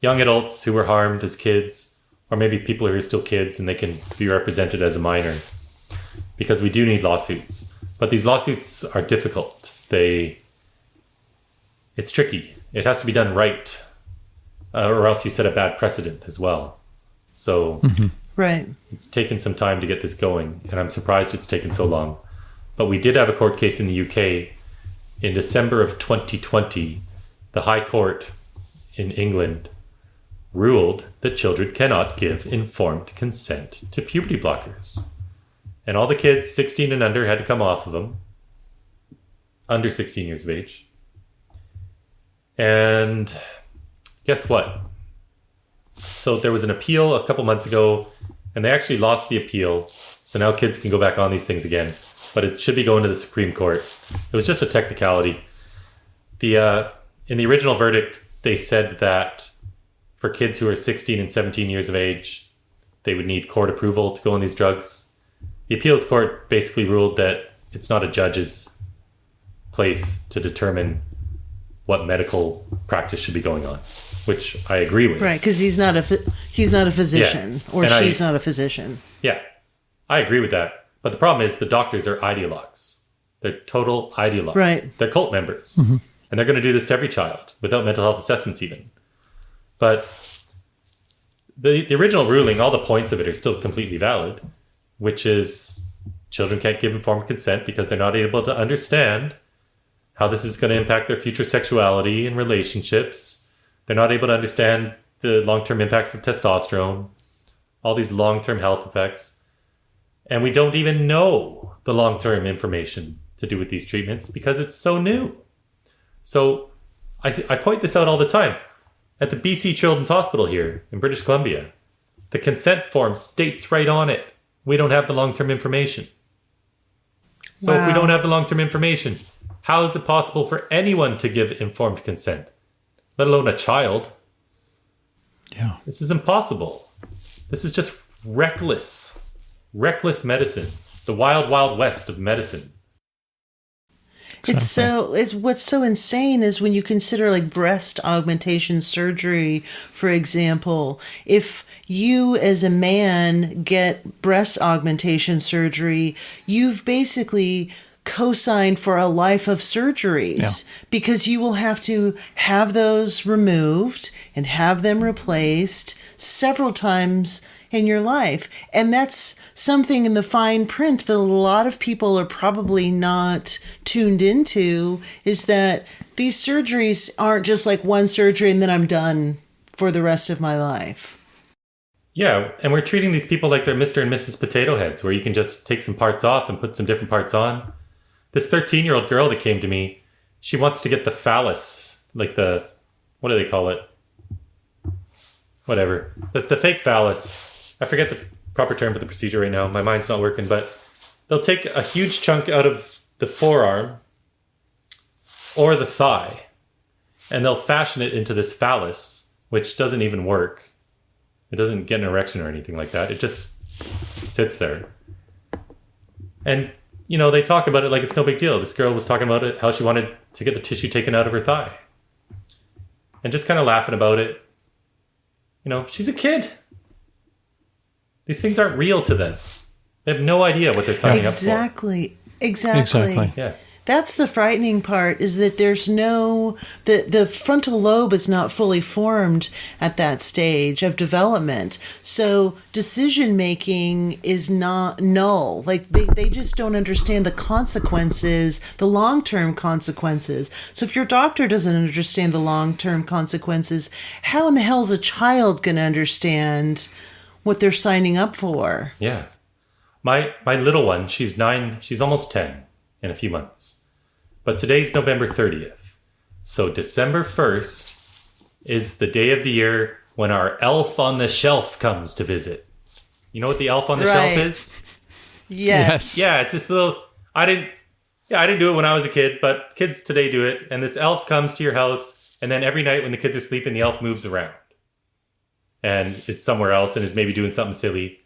young adults who were harmed as kids, or maybe people who are still kids and they can be represented as a minor. Because we do need lawsuits. But these lawsuits are difficult. It's tricky. It has to be done right. Or else you set a bad precedent as well. So it's taken some time to get this going. And I'm surprised it's taken so long. But we did have a court case in the UK. In December of 2020, the High Court in England ruled that children cannot give informed consent to puberty blockers. And all the kids 16 and under had to come off of them. Under 16 years of age. And guess what? So there was an appeal a couple months ago, and they actually lost the appeal. So now kids can go back on these things again. But it should be going to the Supreme Court. It was just a technicality. In the original verdict, they said that for kids who are 16 and 17 years of age, they would need court approval to go on these drugs. The appeals court basically ruled that it's not a judge's place to determine what medical practice should be going on, which I agree with. Right, because he's not a physician, or she's not a physician. Yeah, I agree with that. But the problem is the doctors are ideologues. They're total ideologues. Right. They're cult members. And they're going to do this to every child without mental health assessments even. But the original ruling, all the points of it are still completely valid, which is children can't give informed consent because they're not able to understand how this is going to impact their future sexuality and relationships. They're not able to understand the long-term impacts of testosterone, all these long-term health effects. And we don't even know the long-term information to do with these treatments because it's so new. So I point this out all the time. At the BC Children's Hospital here in British Columbia, the consent form states right on it, we don't have the long-term information. So if we don't have the long-term information, how is it possible for anyone to give informed consent, let alone a child? Yeah. This is impossible. This is just reckless medicine. The wild, wild west of medicine. It's what's so insane is when you consider like breast augmentation surgery, for example. If you as a man get breast augmentation surgery, you've basically co-signed for a life of surgeries because you will have to have those removed and have them replaced several times in your life. And that's something in the fine print that a lot of people are probably not tuned into, is that these surgeries aren't just like one surgery and then I'm done for the rest of my life. Yeah, and we're treating these people like they're Mr. and Mrs. Potato Heads, where you can just take some parts off and put some different parts on. This 13-year-old girl that came to me, she wants to get the phallus, like the, what do they call it? Whatever. The fake phallus. I forget the proper term for the procedure right now. My mind's not working, but they'll take a huge chunk out of the forearm or the thigh, and they'll fashion it into this phallus, which doesn't even work. It doesn't get an erection or anything like that. It just sits there. And, you know, they talk about it like it's no big deal. This girl was talking about it, how she wanted to get the tissue taken out of her thigh. And just kind of laughing about it. You know, she's a kid. These things aren't real to them. They have no idea what they're signing up for. Exactly. Yeah. That's the frightening part, is that there's the frontal lobe is not fully formed at that stage of development. So decision making is not null. Like they just don't understand the consequences, the long-term consequences. So if your doctor doesn't understand the long-term consequences, how in the hell is a child going to understand what they're signing up for? Yeah. My little one, she's 9, she's almost 10 in a few months. But today's November 30th. So December 1st is the day of the year when our elf on the shelf comes to visit. You know what the elf on the shelf is? Yes. Yeah, it's this little, I didn't do it when I was a kid, but kids today do it. And this elf comes to your house, and then every night when the kids are sleeping, the elf moves around and is somewhere else and is maybe doing something silly.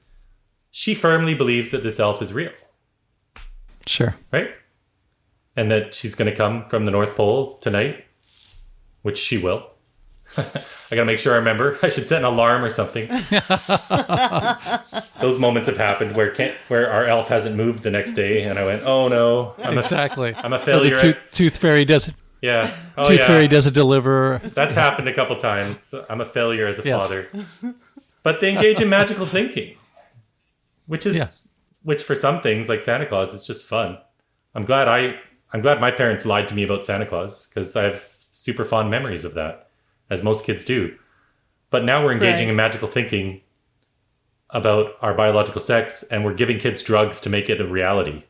She firmly believes that this elf is real. Sure. Right? And that she's going to come from the North Pole tonight, which she will. I got to make sure I remember. I should set an alarm or something. Those moments have happened where our elf hasn't moved the next day, and I went, "Oh no, I'm a failure." The tooth fairy doesn't. Yeah, Fairy doesn't deliver. That's happened a couple times. I'm a failure as a father. But they engage in magical thinking, which for some things like Santa Claus is just fun. I'm glad my parents lied to me about Santa Claus, because I have super fond memories of that, as most kids do. But now we're engaging in magical thinking about our biological sex, and we're giving kids drugs to make it a reality.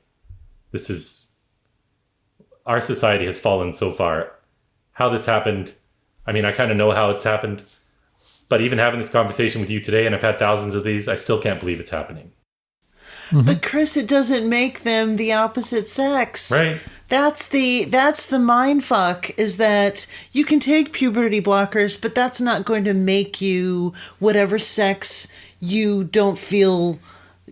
Our society has fallen so far. How this happened, I mean, I kind of know how it's happened, but even having this conversation with you today, and I've had thousands of these, I still can't believe it's happening. Mm-hmm. But Chris, it doesn't make them the opposite sex. Right. That's the mind fuck, is that you can take puberty blockers, but that's not going to make you whatever sex you don't feel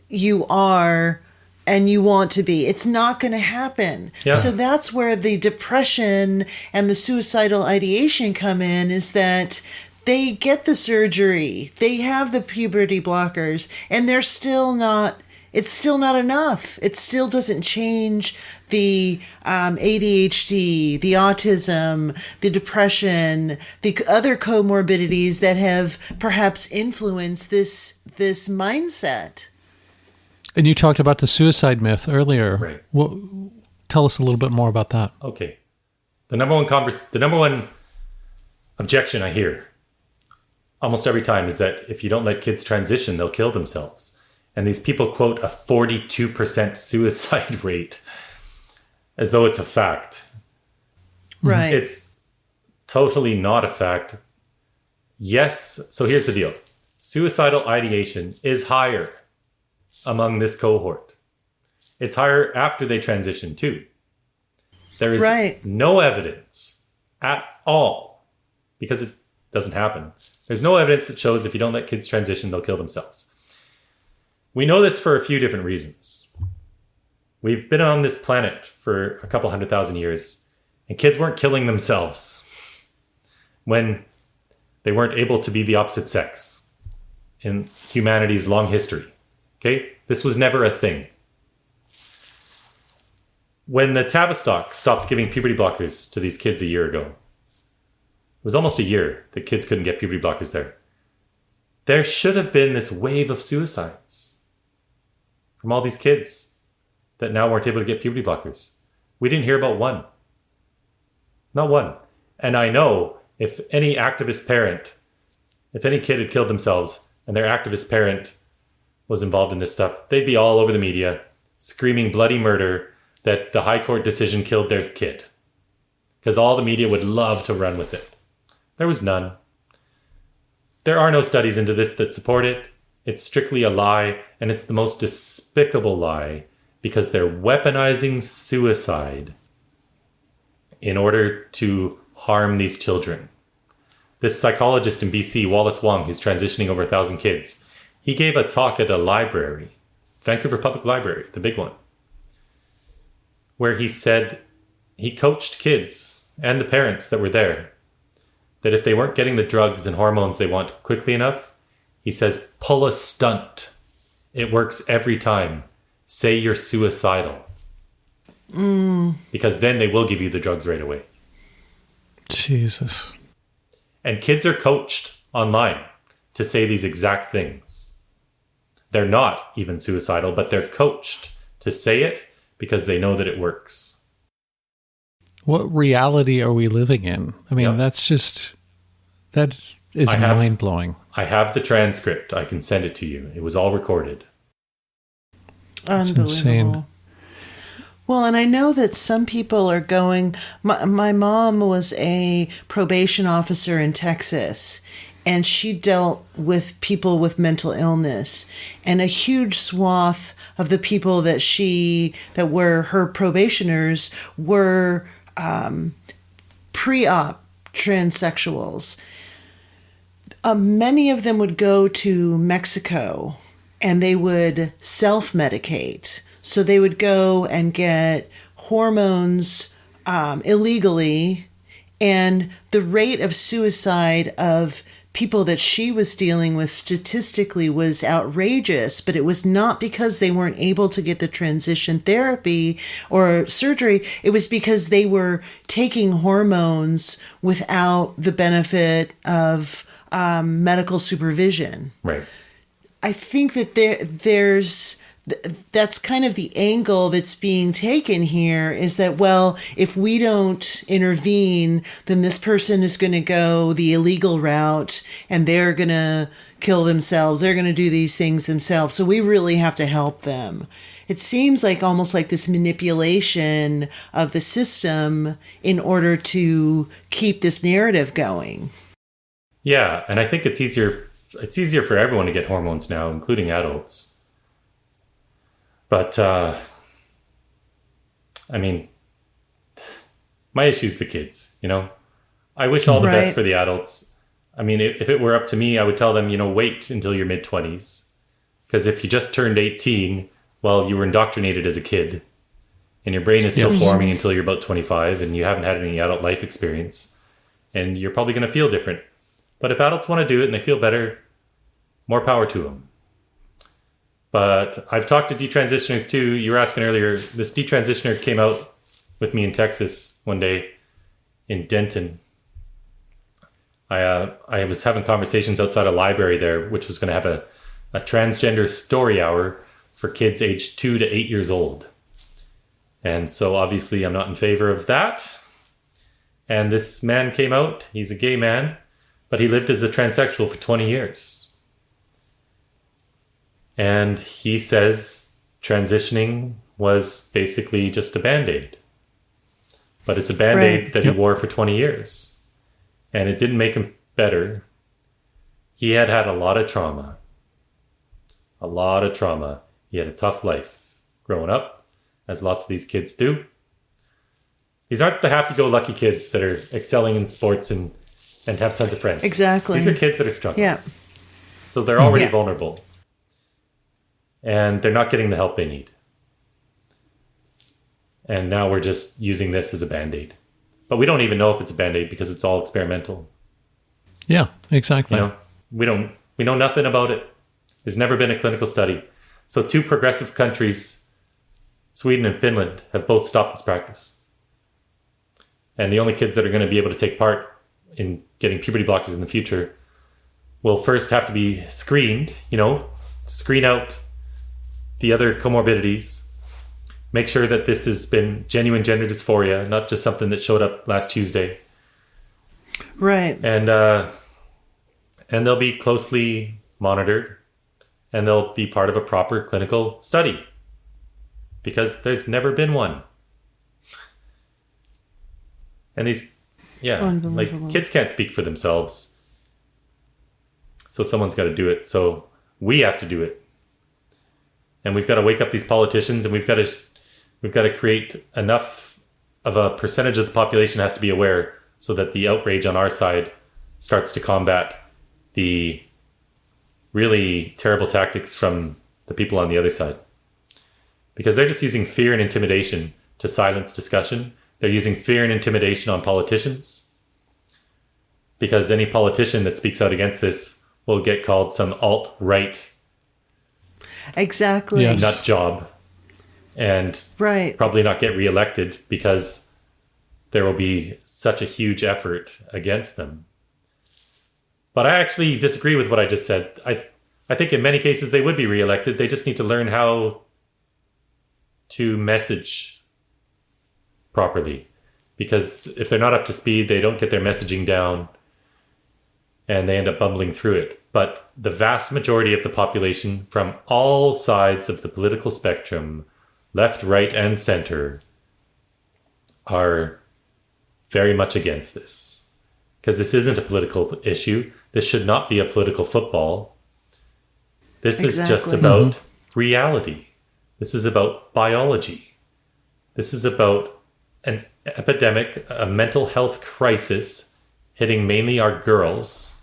you are and you want to be. It's not going to happen. Yeah. So that's where the depression and the suicidal ideation come in, is that they get the surgery, they have the puberty blockers, and they're still not it's still not enough. It still doesn't change the ADHD, the autism, the depression, the other comorbidities that have perhaps influenced this mindset. And you talked about the suicide myth earlier. Right. Tell us a little bit more about that. Okay. The number one objection I hear almost every time is that if you don't let kids transition, they'll kill themselves. And these people quote a 42% suicide rate as though it's a fact. Right. It's totally not a fact. Yes. So here's the deal. Suicidal ideation is higher among this cohort. It's higher after they transition too. There is no evidence at all, because it doesn't happen. There's no evidence that shows if you don't let kids transition, they'll kill themselves. We know this for a few different reasons. We've been on this planet for a couple 100,000 years, and kids weren't killing themselves when they weren't able to be the opposite sex in humanity's long history. Okay? This was never a thing. When the Tavistock stopped giving puberty blockers to these kids a year ago, it was almost a year that kids couldn't get puberty blockers there. There should have been this wave of suicides from all these kids that now weren't able to get puberty blockers. We didn't hear about one. Not one. And I know if any activist parent, if any kid had killed themselves and their activist parent was involved in this stuff, they'd be all over the media screaming bloody murder that the high court decision killed their kid. Because all the media would love to run with it. There was none. There are no studies into this that support it. It's strictly a lie, and it's the most despicable lie because they're weaponizing suicide in order to harm these children. This psychologist in BC, Wallace Wong, who's transitioning over 1,000 kids, he gave a talk at a library, Vancouver Public Library, the big one, where he said he coached kids and the parents that were there that if they weren't getting the drugs and hormones they want quickly enough, he says, pull a stunt. It works every time. Say you're suicidal. Because then they will give you the drugs right away. Jesus. And kids are coached online to say these exact things. They're not even suicidal, but they're coached to say it because they know that it works. What reality are we living in? I mean, that is mind-blowing. I have the transcript. I can send it to you. It was all recorded. Unbelievable. That's insane. Well, and I know that some people are going... My mom was a probation officer in Texas, and she dealt with people with mental illness. And a huge swath of the people that were her probationers were pre-op transsexuals. Many of them would go to Mexico and they would self-medicate. So they would go and get hormones illegally, and the rate of suicide of people that she was dealing with statistically was outrageous, but it was not because they weren't able to get the transition therapy or surgery. It was because they were taking hormones without the benefit of medical supervision. Right. I think that that's kind of the angle that's being taken here, is that, well, if we don't intervene, then this person is going to go the illegal route and they're going to kill themselves. They're going to do these things themselves. So we really have to help them. It seems like almost like this manipulation of the system in order to keep this narrative going. Yeah, and I think it's easier for everyone to get hormones now, including adults. But, I mean, my issue is the kids, you know? I wish all the best for the adults. I mean, if it were up to me, I would tell them, wait until your mid-20s. Because if you just turned 18, well, you were indoctrinated as a kid. And your brain is still forming until you're about 25, and you haven't had any adult life experience. And you're probably going to feel different. But if adults want to do it and they feel better, more power to them. But I've talked to detransitioners too. You were asking earlier, this detransitioner came out with me in Texas one day in Denton. I was having conversations outside a library there, which was going to have a transgender story hour for kids aged 2 to 8 years old. And so obviously I'm not in favor of that. And this man came out. He's a gay man, but he lived as a transsexual for 20 years. And he says transitioning was basically just a Band-Aid. But it's a Band-Aid that he wore for 20 years. And it didn't make him better. He had a lot of trauma. A lot of trauma. He had a tough life growing up, as lots of these kids do. These aren't the happy-go-lucky kids that are excelling in sports and have tons of friends. Exactly. These are kids that are struggling. Yeah. So they're already vulnerable. And they're not getting the help they need. And now we're just using this as a Band-Aid. But we don't even know if it's a Band-Aid because it's all experimental. Yeah, exactly. You know, we know nothing about it. There's never been a clinical study. So 2 progressive countries, Sweden and Finland, have both stopped this practice. And the only kids that are going to be able to take part in getting puberty blockers in the future will first have to be screened, screen out the other comorbidities, make sure that this has been genuine gender dysphoria, not just something that showed up last Tuesday. Right. And they'll be closely monitored, and they'll be part of a proper clinical study because there's never been one. And these, kids can't speak for themselves. So someone's got to do it. So we have to do it. And we've got to wake up these politicians, and we've got to create enough of a percentage of the population has to be aware so that the outrage on our side starts to combat the really terrible tactics from the people on the other side. Because they're just using fear and intimidation to silence discussion. They're using fear and intimidation on politicians. Because any politician that speaks out against this will get called some alt-right exactly nut job. And probably not get reelected because there will be such a huge effort against them. But I actually disagree with what I just said. I think in many cases they would be reelected. They just need to learn how to message properly. Because if they're not up to speed, they don't get their messaging down and they end up bumbling through it. But the vast majority of the population from all sides of the political spectrum, left, right, and center, are very much against this. Because this isn't a political issue. This should not be a political football. This is just about reality. This is about biology. This is about an epidemic, a mental health crisis hitting mainly our girls.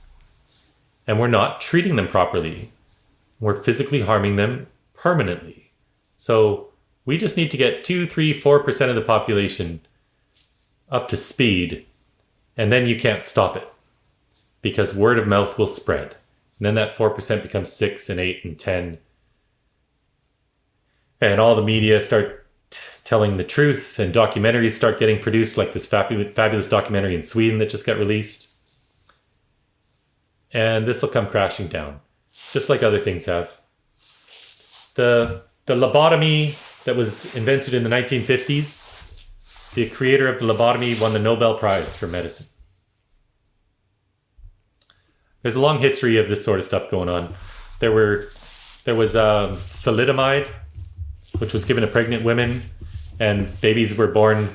And we're not treating them properly. We're physically harming them permanently. So we just need to get 2, 3, 4% of the population up to speed, and then you can't stop it because word of mouth will spread. And then that 4% becomes 6 and 8 and 10. And all the media start telling the truth, and documentaries start getting produced, like this fabulous documentary in Sweden that just got released. And this will come crashing down, just like other things have. The lobotomy that was invented in the 1950s, the creator of the lobotomy won the Nobel Prize for medicine. There's a long history of this sort of stuff going on. There was thalidomide, which was given to pregnant women, and babies were born.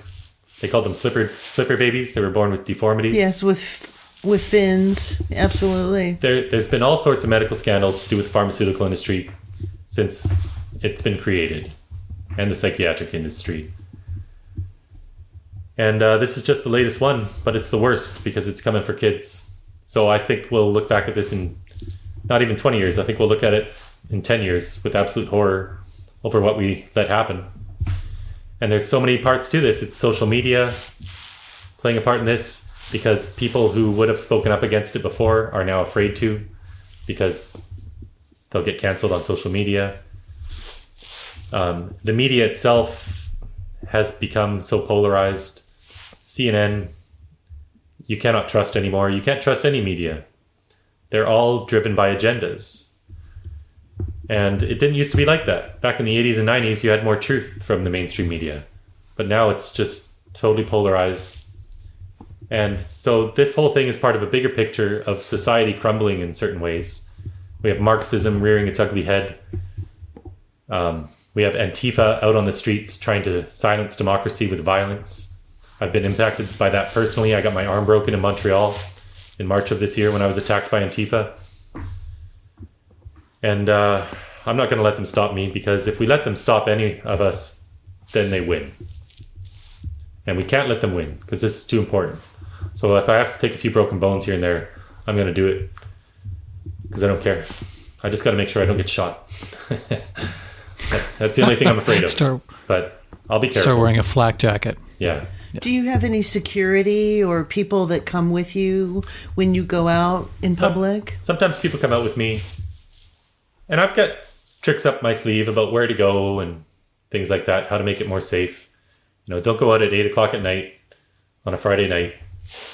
They called them flipper babies. They were born with deformities. Yes, with fins, absolutely. There's been all sorts of medical scandals to do with the pharmaceutical industry since it's been created, and the psychiatric industry. And this is just the latest one, but it's the worst because it's coming for kids. So I think we'll look back at this in not even 20 years. I think we'll look at it in 10 years with absolute horror over what we let happen. And there's so many parts to this. It's social media playing a part in this because people who would have spoken up against it before are now afraid to because they'll get canceled on social media. The media itself has become so polarized. CNN, you cannot trust anymore. You can't trust any media. They're all driven by agendas. And it didn't used to be like that. Back in the 80s and 90s, you had more truth from the mainstream media. But now it's just totally polarized. And so this whole thing is part of a bigger picture of society crumbling in certain ways. We have Marxism rearing its ugly head. We have Antifa out on the streets trying to silence democracy with violence. I've been impacted by that personally. I got my arm broken in Montreal in March of this year when I was attacked by Antifa. And I'm not going to let them stop me, because if we let them stop any of us, then they win. And we can't let them win, because this is too important. So if I have to take a few broken bones here and there, I'm going to do it, because I don't care. I just got to make sure I don't get shot. That's the only thing I'm afraid of. But I'll be careful. Start wearing a flak jacket. Yeah. Do you have any security or people that come with you when you go out in public? Sometimes people come out with me, and I've got tricks up my sleeve about where to go and things like that, how to make it more safe. Don't go out at 8 o'clock at night on a Friday night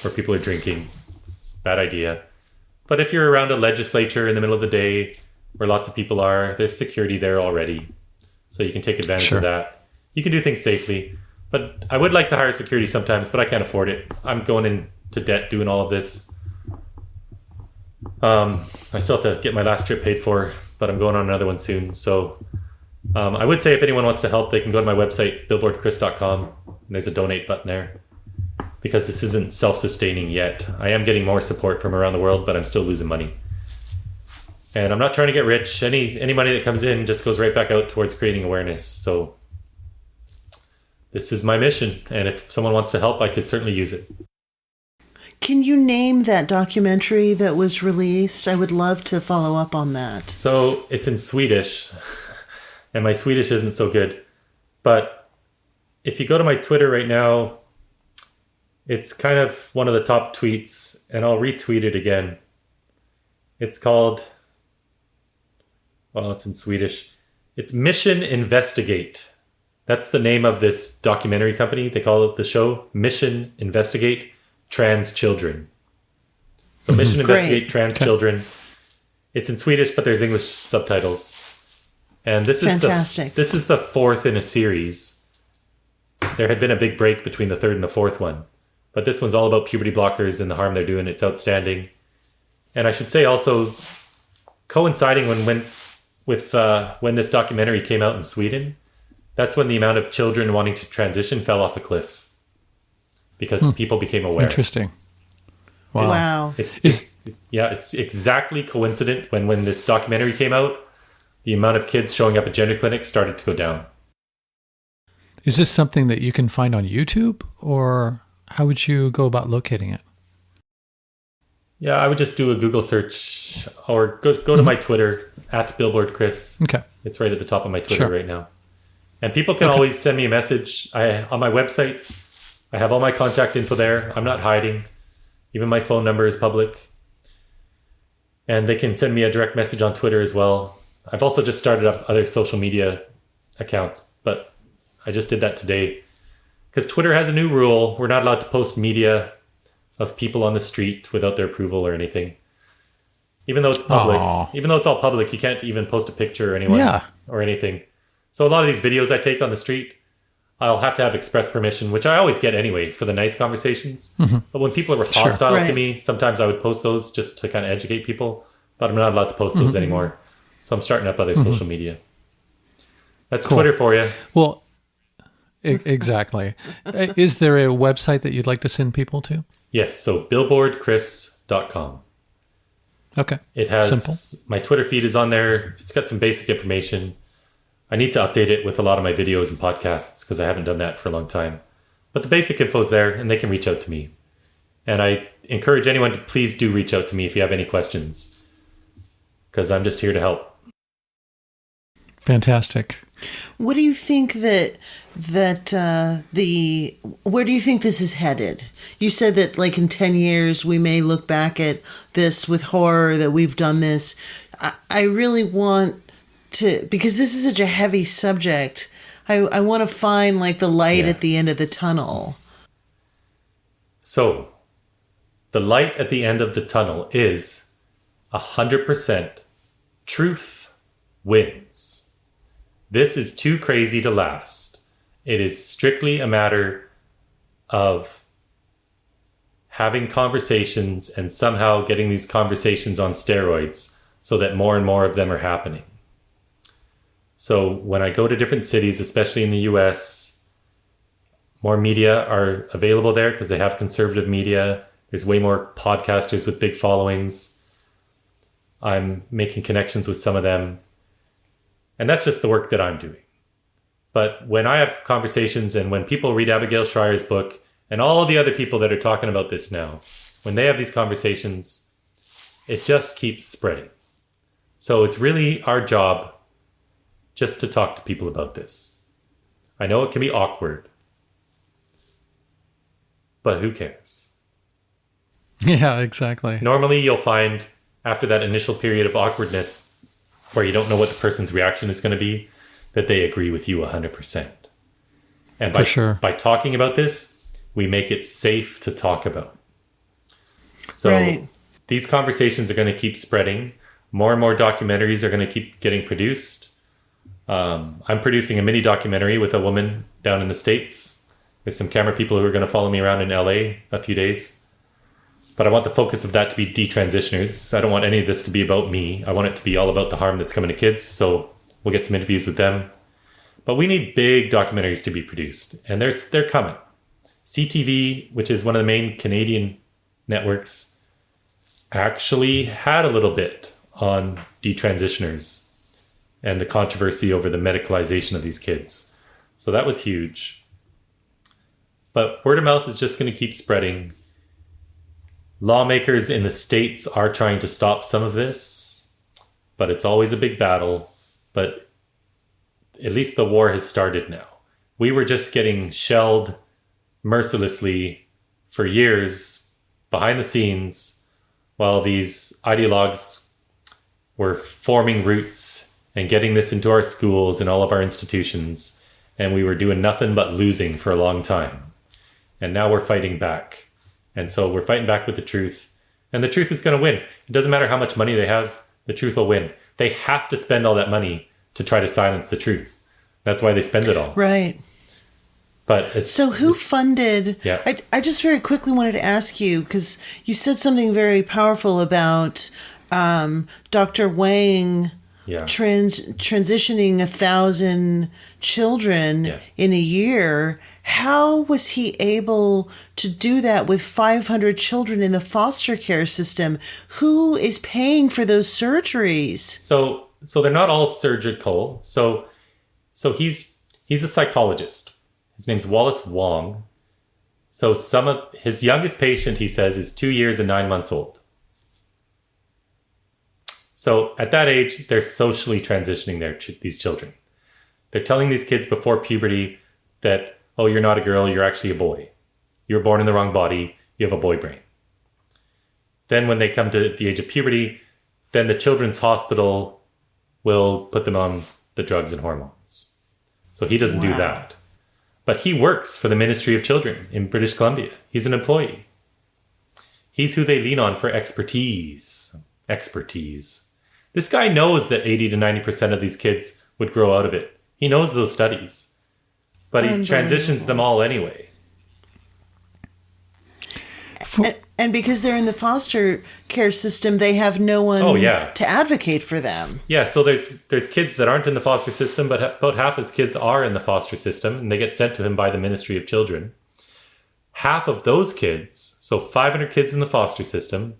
where people are drinking. It's a bad idea. But if you're around a legislature in the middle of the day where lots of people are, there's security there already. So you can take advantage of that. You can do things safely. But I would like to hire security sometimes, but I can't afford it. I'm going into debt doing all of this. I still have to get my last trip paid for, but I'm going on another one soon. So I would say if anyone wants to help, they can go to my website, billboardchris.com. And there's a donate button there. Because this isn't self-sustaining yet. I am getting more support from around the world, but I'm still losing money. And I'm not trying to get rich. Any money that comes in just goes right back out towards creating awareness. So this is my mission. And if someone wants to help, I could certainly use it. Can you name that documentary that was released? I would love to follow up on that. So it's in Swedish. And my Swedish isn't so good. But if you go to my Twitter right now, it's kind of one of the top tweets, and I'll retweet it again. It's called, well, it's in Swedish. It's Mission Investigate. That's the name of this documentary company. They call it the show Mission Investigate Trans Children. So Mission Investigate Trans Children. It's in Swedish, but there's English subtitles. And this Fantastic. This is the fourth in a series. There had been a big break between the third and the fourth one. But this one's all about puberty blockers and the harm they're doing. It's outstanding. And I should say also, coinciding with when this documentary came out in Sweden, that's when the amount of children wanting to transition fell off a cliff. Because people became aware. Interesting. Wow. It's exactly coincident when this documentary came out, the amount of kids showing up at gender clinics started to go down. Is this something that you can find on YouTube, or how would you go about locating it? Yeah, I would just do a Google search or go to my Twitter, at Billboard Chris. Okay. It's right at the top of my Twitter right now. And people can always send me a message. On my website, I have all my contact info there. I'm not hiding. Even my phone number is public. And they can send me a direct message on Twitter as well. I've also just started up other social media accounts, but I just did that today. Because Twitter has a new rule. We're not allowed to post media of people on the street without their approval or anything. Even though it's public. Even though it's all public, you can't even post a picture or anyone or anything. So a lot of these videos I take on the street, I'll have to have express permission, which I always get anyway for the nice conversations. But when people are hostile to me, sometimes I would post those just to kind of educate people. But I'm not allowed to post those anymore. So I'm starting up other social media. That's Twitter for you. Well, exactly. Is there a website that you'd like to send people to? Yes, so billboardchris.com. Okay. It has simple. My Twitter feed is on there. It's got some basic information. I need to update it with a lot of my videos and podcasts because I haven't done that for a long time. But the basic info is there, and they can reach out to me. And I encourage anyone to please do reach out to me if you have any questions, because I'm just here to help. Fantastic. What do you think where do you think this is headed? You said that like in 10 years, we may look back at this with horror that we've done this. I really want because this is such a heavy subject. I want to find like the light at the end of the tunnel. So, the light at the end of the tunnel is 100% truth wins. This is too crazy to last. It is strictly a matter of having conversations and somehow getting these conversations on steroids so that more and more of them are happening. So when I go to different cities, especially in the US, more media are available there because they have conservative media. There's way more podcasters with big followings. I'm making connections with some of them. And that's just the work that I'm doing. But when I have conversations and when people read Abigail Schreier's book and all the other people that are talking about this now, when they have these conversations, it just keeps spreading. So it's really our job just to talk to people about this. I know it can be awkward, but who cares? Yeah, exactly. Normally, you'll find after that initial period of awkwardness where you don't know what the person's reaction is going to be, that they agree with you 100%. And by talking about this, we make it safe to talk about. So these conversations are going to keep spreading. More and more documentaries are going to keep getting produced. I'm producing a mini documentary with a woman down in the States. There's some camera people who are going to follow me around in LA a few days. But I want the focus of that to be detransitioners. I don't want any of this to be about me. I want it to be all about the harm that's coming to kids. So we'll get some interviews with them. But we need big documentaries to be produced. And they're coming. CTV, which is one of the main Canadian networks, actually had a little bit on detransitioners and the controversy over the medicalization of these kids. So that was huge. But word of mouth is just going to keep spreading. Lawmakers in the States are trying to stop some of this, but it's always a big battle. But at least the war has started now. We were just getting shelled mercilessly for years behind the scenes while these ideologues were forming roots and getting this into our schools and all of our institutions. And we were doing nothing but losing for a long time. And now we're fighting back. And so we're fighting back with the truth. And the truth is going to win. It doesn't matter how much money they have, the truth will win. They have to spend all that money to try to silence the truth. That's why they spend it all. Right. But so who funded... Yeah. I just very quickly wanted to ask you, because you said something very powerful about Dr. Wang... transitioning 1,000 children in a year. How was he able to do that with 500 children in the foster care system? Who is paying for those surgeries? So they're not all surgical. So he's a psychologist. His name's Wallace Wong. So some of his youngest patient, he says, is 2 years and 9 months old. So at that age, they're socially transitioning these children. They're telling these kids before puberty that, oh, you're not a girl, you're actually a boy. You were born in the wrong body, you have a boy brain. Then when they come to the age of puberty, then the children's hospital will put them on the drugs and hormones. So he doesn't do that. But he works for the Ministry of Children in British Columbia. He's an employee. He's who they lean on for expertise. This guy knows that 80 to 90% of these kids would grow out of it. He knows those studies. But he transitions them all anyway. And because they're in the foster care system, they have no one to advocate for them. Yeah, so there's kids that aren't in the foster system, but about half his kids are in the foster system, and they get sent to him by the Ministry of Children. Half of those kids, so 500 kids in the foster system,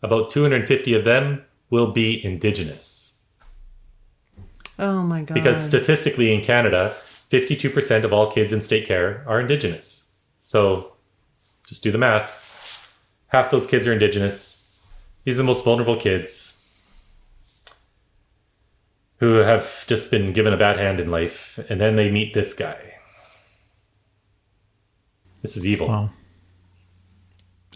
about 250 of them will be Indigenous. Oh my God. Because statistically in Canada, 52% of all kids in state care are Indigenous. So just do the math. Half those kids are Indigenous. These are the most vulnerable kids who have just been given a bad hand in life. And then they meet this guy. This is evil. Wow.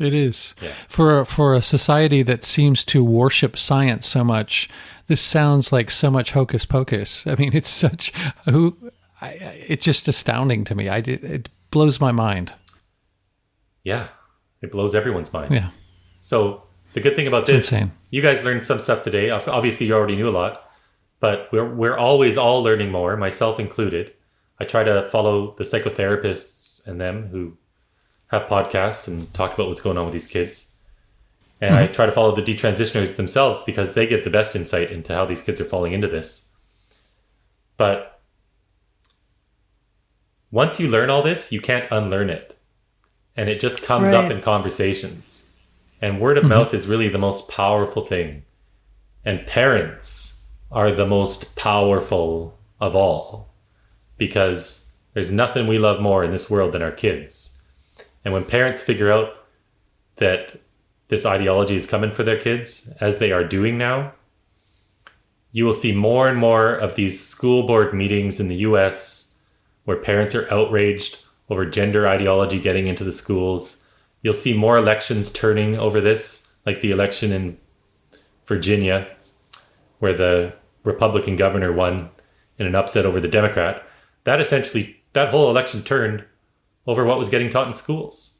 It is. Yeah. For a society that seems to worship science so much, this sounds like so much hocus pocus. I mean, it's just astounding to me. It blows my mind. Yeah, it blows everyone's mind. Yeah. So the good thing about It's this, insane. you guys learned some stuff today. Obviously, you already knew a lot, but we're always all learning more, myself included. I try to follow the psychotherapists and them who have podcasts and talk about what's going on with these kids. And I try to follow the detransitioners themselves because they get the best insight into how these kids are falling into this. But once you learn all this, you can't unlearn it. And it just comes up in conversations. And word of mouth is really the most powerful thing. And parents are the most powerful of all, because there's nothing we love more in this world than our kids. And when parents figure out that this ideology is coming for their kids, as they are doing now, you will see more and more of these school board meetings in the US where parents are outraged over gender ideology getting into the schools. You'll see more elections turning over this, like the election in Virginia, where the Republican governor won in an upset over the Democrat. That whole election turned over what was getting taught in schools.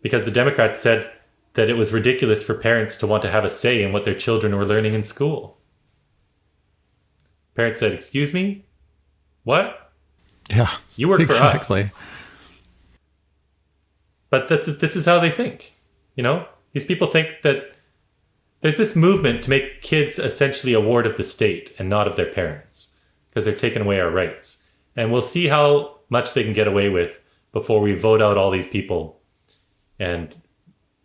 Because the Democrats said that it was ridiculous for parents to want to have a say in what their children were learning in school. Parents said, "Excuse me? What? Yeah. You work for us." Exactly. But this is how they think. You know, these people think that there's this movement to make kids essentially a ward of the state and not of their parents, because they're taking away our rights. And we'll see how much they can get away with before we vote out all these people and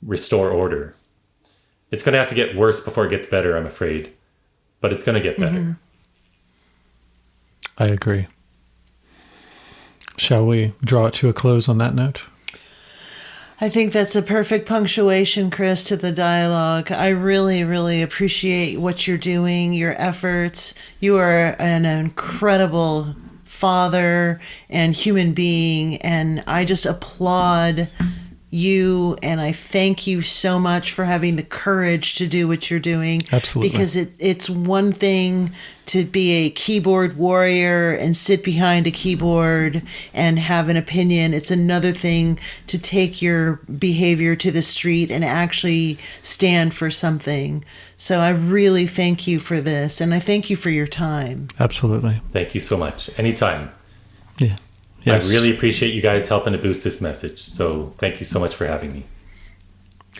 restore order. It's going to have to get worse before it gets better, I'm afraid. But it's going to get better. I agree. Shall we draw it to a close on that note? I think that's a perfect punctuation, Chris, to the dialogue. I really, really appreciate what you're doing, your efforts. You are an incredible father and human being, and I just applaud you, and I thank you so much for having the courage to do what you're doing. Absolutely. Because it's one thing to be a keyboard warrior and sit behind a keyboard and have an opinion. It's another thing to take your behavior to the street and actually stand for something. So I really thank you for this, and I thank you for your time. Absolutely. Thank you so much. Anytime. Yeah. Yes. I really appreciate you guys helping to boost this message. So thank you so much for having me.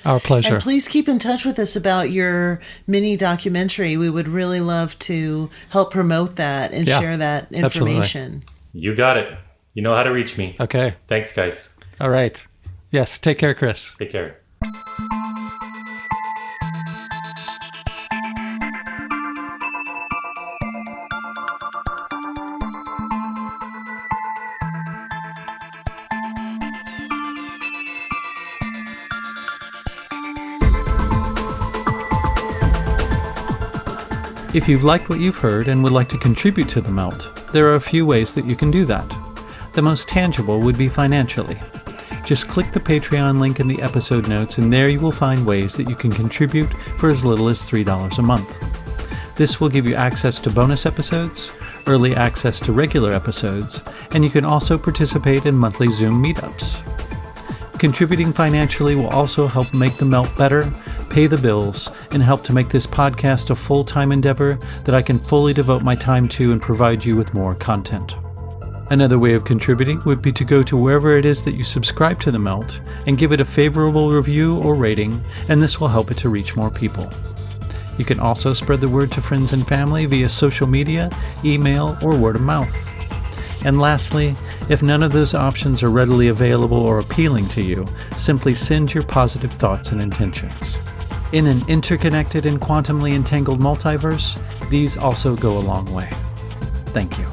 Our pleasure. And please keep in touch with us about your mini documentary. We would really love to help promote that and share that information. Absolutely. You got it. You know how to reach me. Okay. Thanks, guys. All right. Yes. Take care, Chris. Take care. If you've liked what you've heard and would like to contribute to The Melt, there are a few ways that you can do that. The most tangible would be financially. Just click the Patreon link in the episode notes, and there you will find ways that you can contribute for as little as $3 a month. This will give you access to bonus episodes, early access to regular episodes, and you can also participate in monthly Zoom meetups. Contributing financially will also help make The Melt better, pay the bills, and help to make this podcast a full-time endeavor that I can fully devote my time to and provide you with more content. Another way of contributing would be to go to wherever it is that you subscribe to The Melt and give it a favorable review or rating, and this will help it to reach more people. You can also spread the word to friends and family via social media, email, or word of mouth. And lastly, if none of those options are readily available or appealing to you, simply send your positive thoughts and intentions. In an interconnected and quantumly entangled multiverse, these also go a long way. Thank you.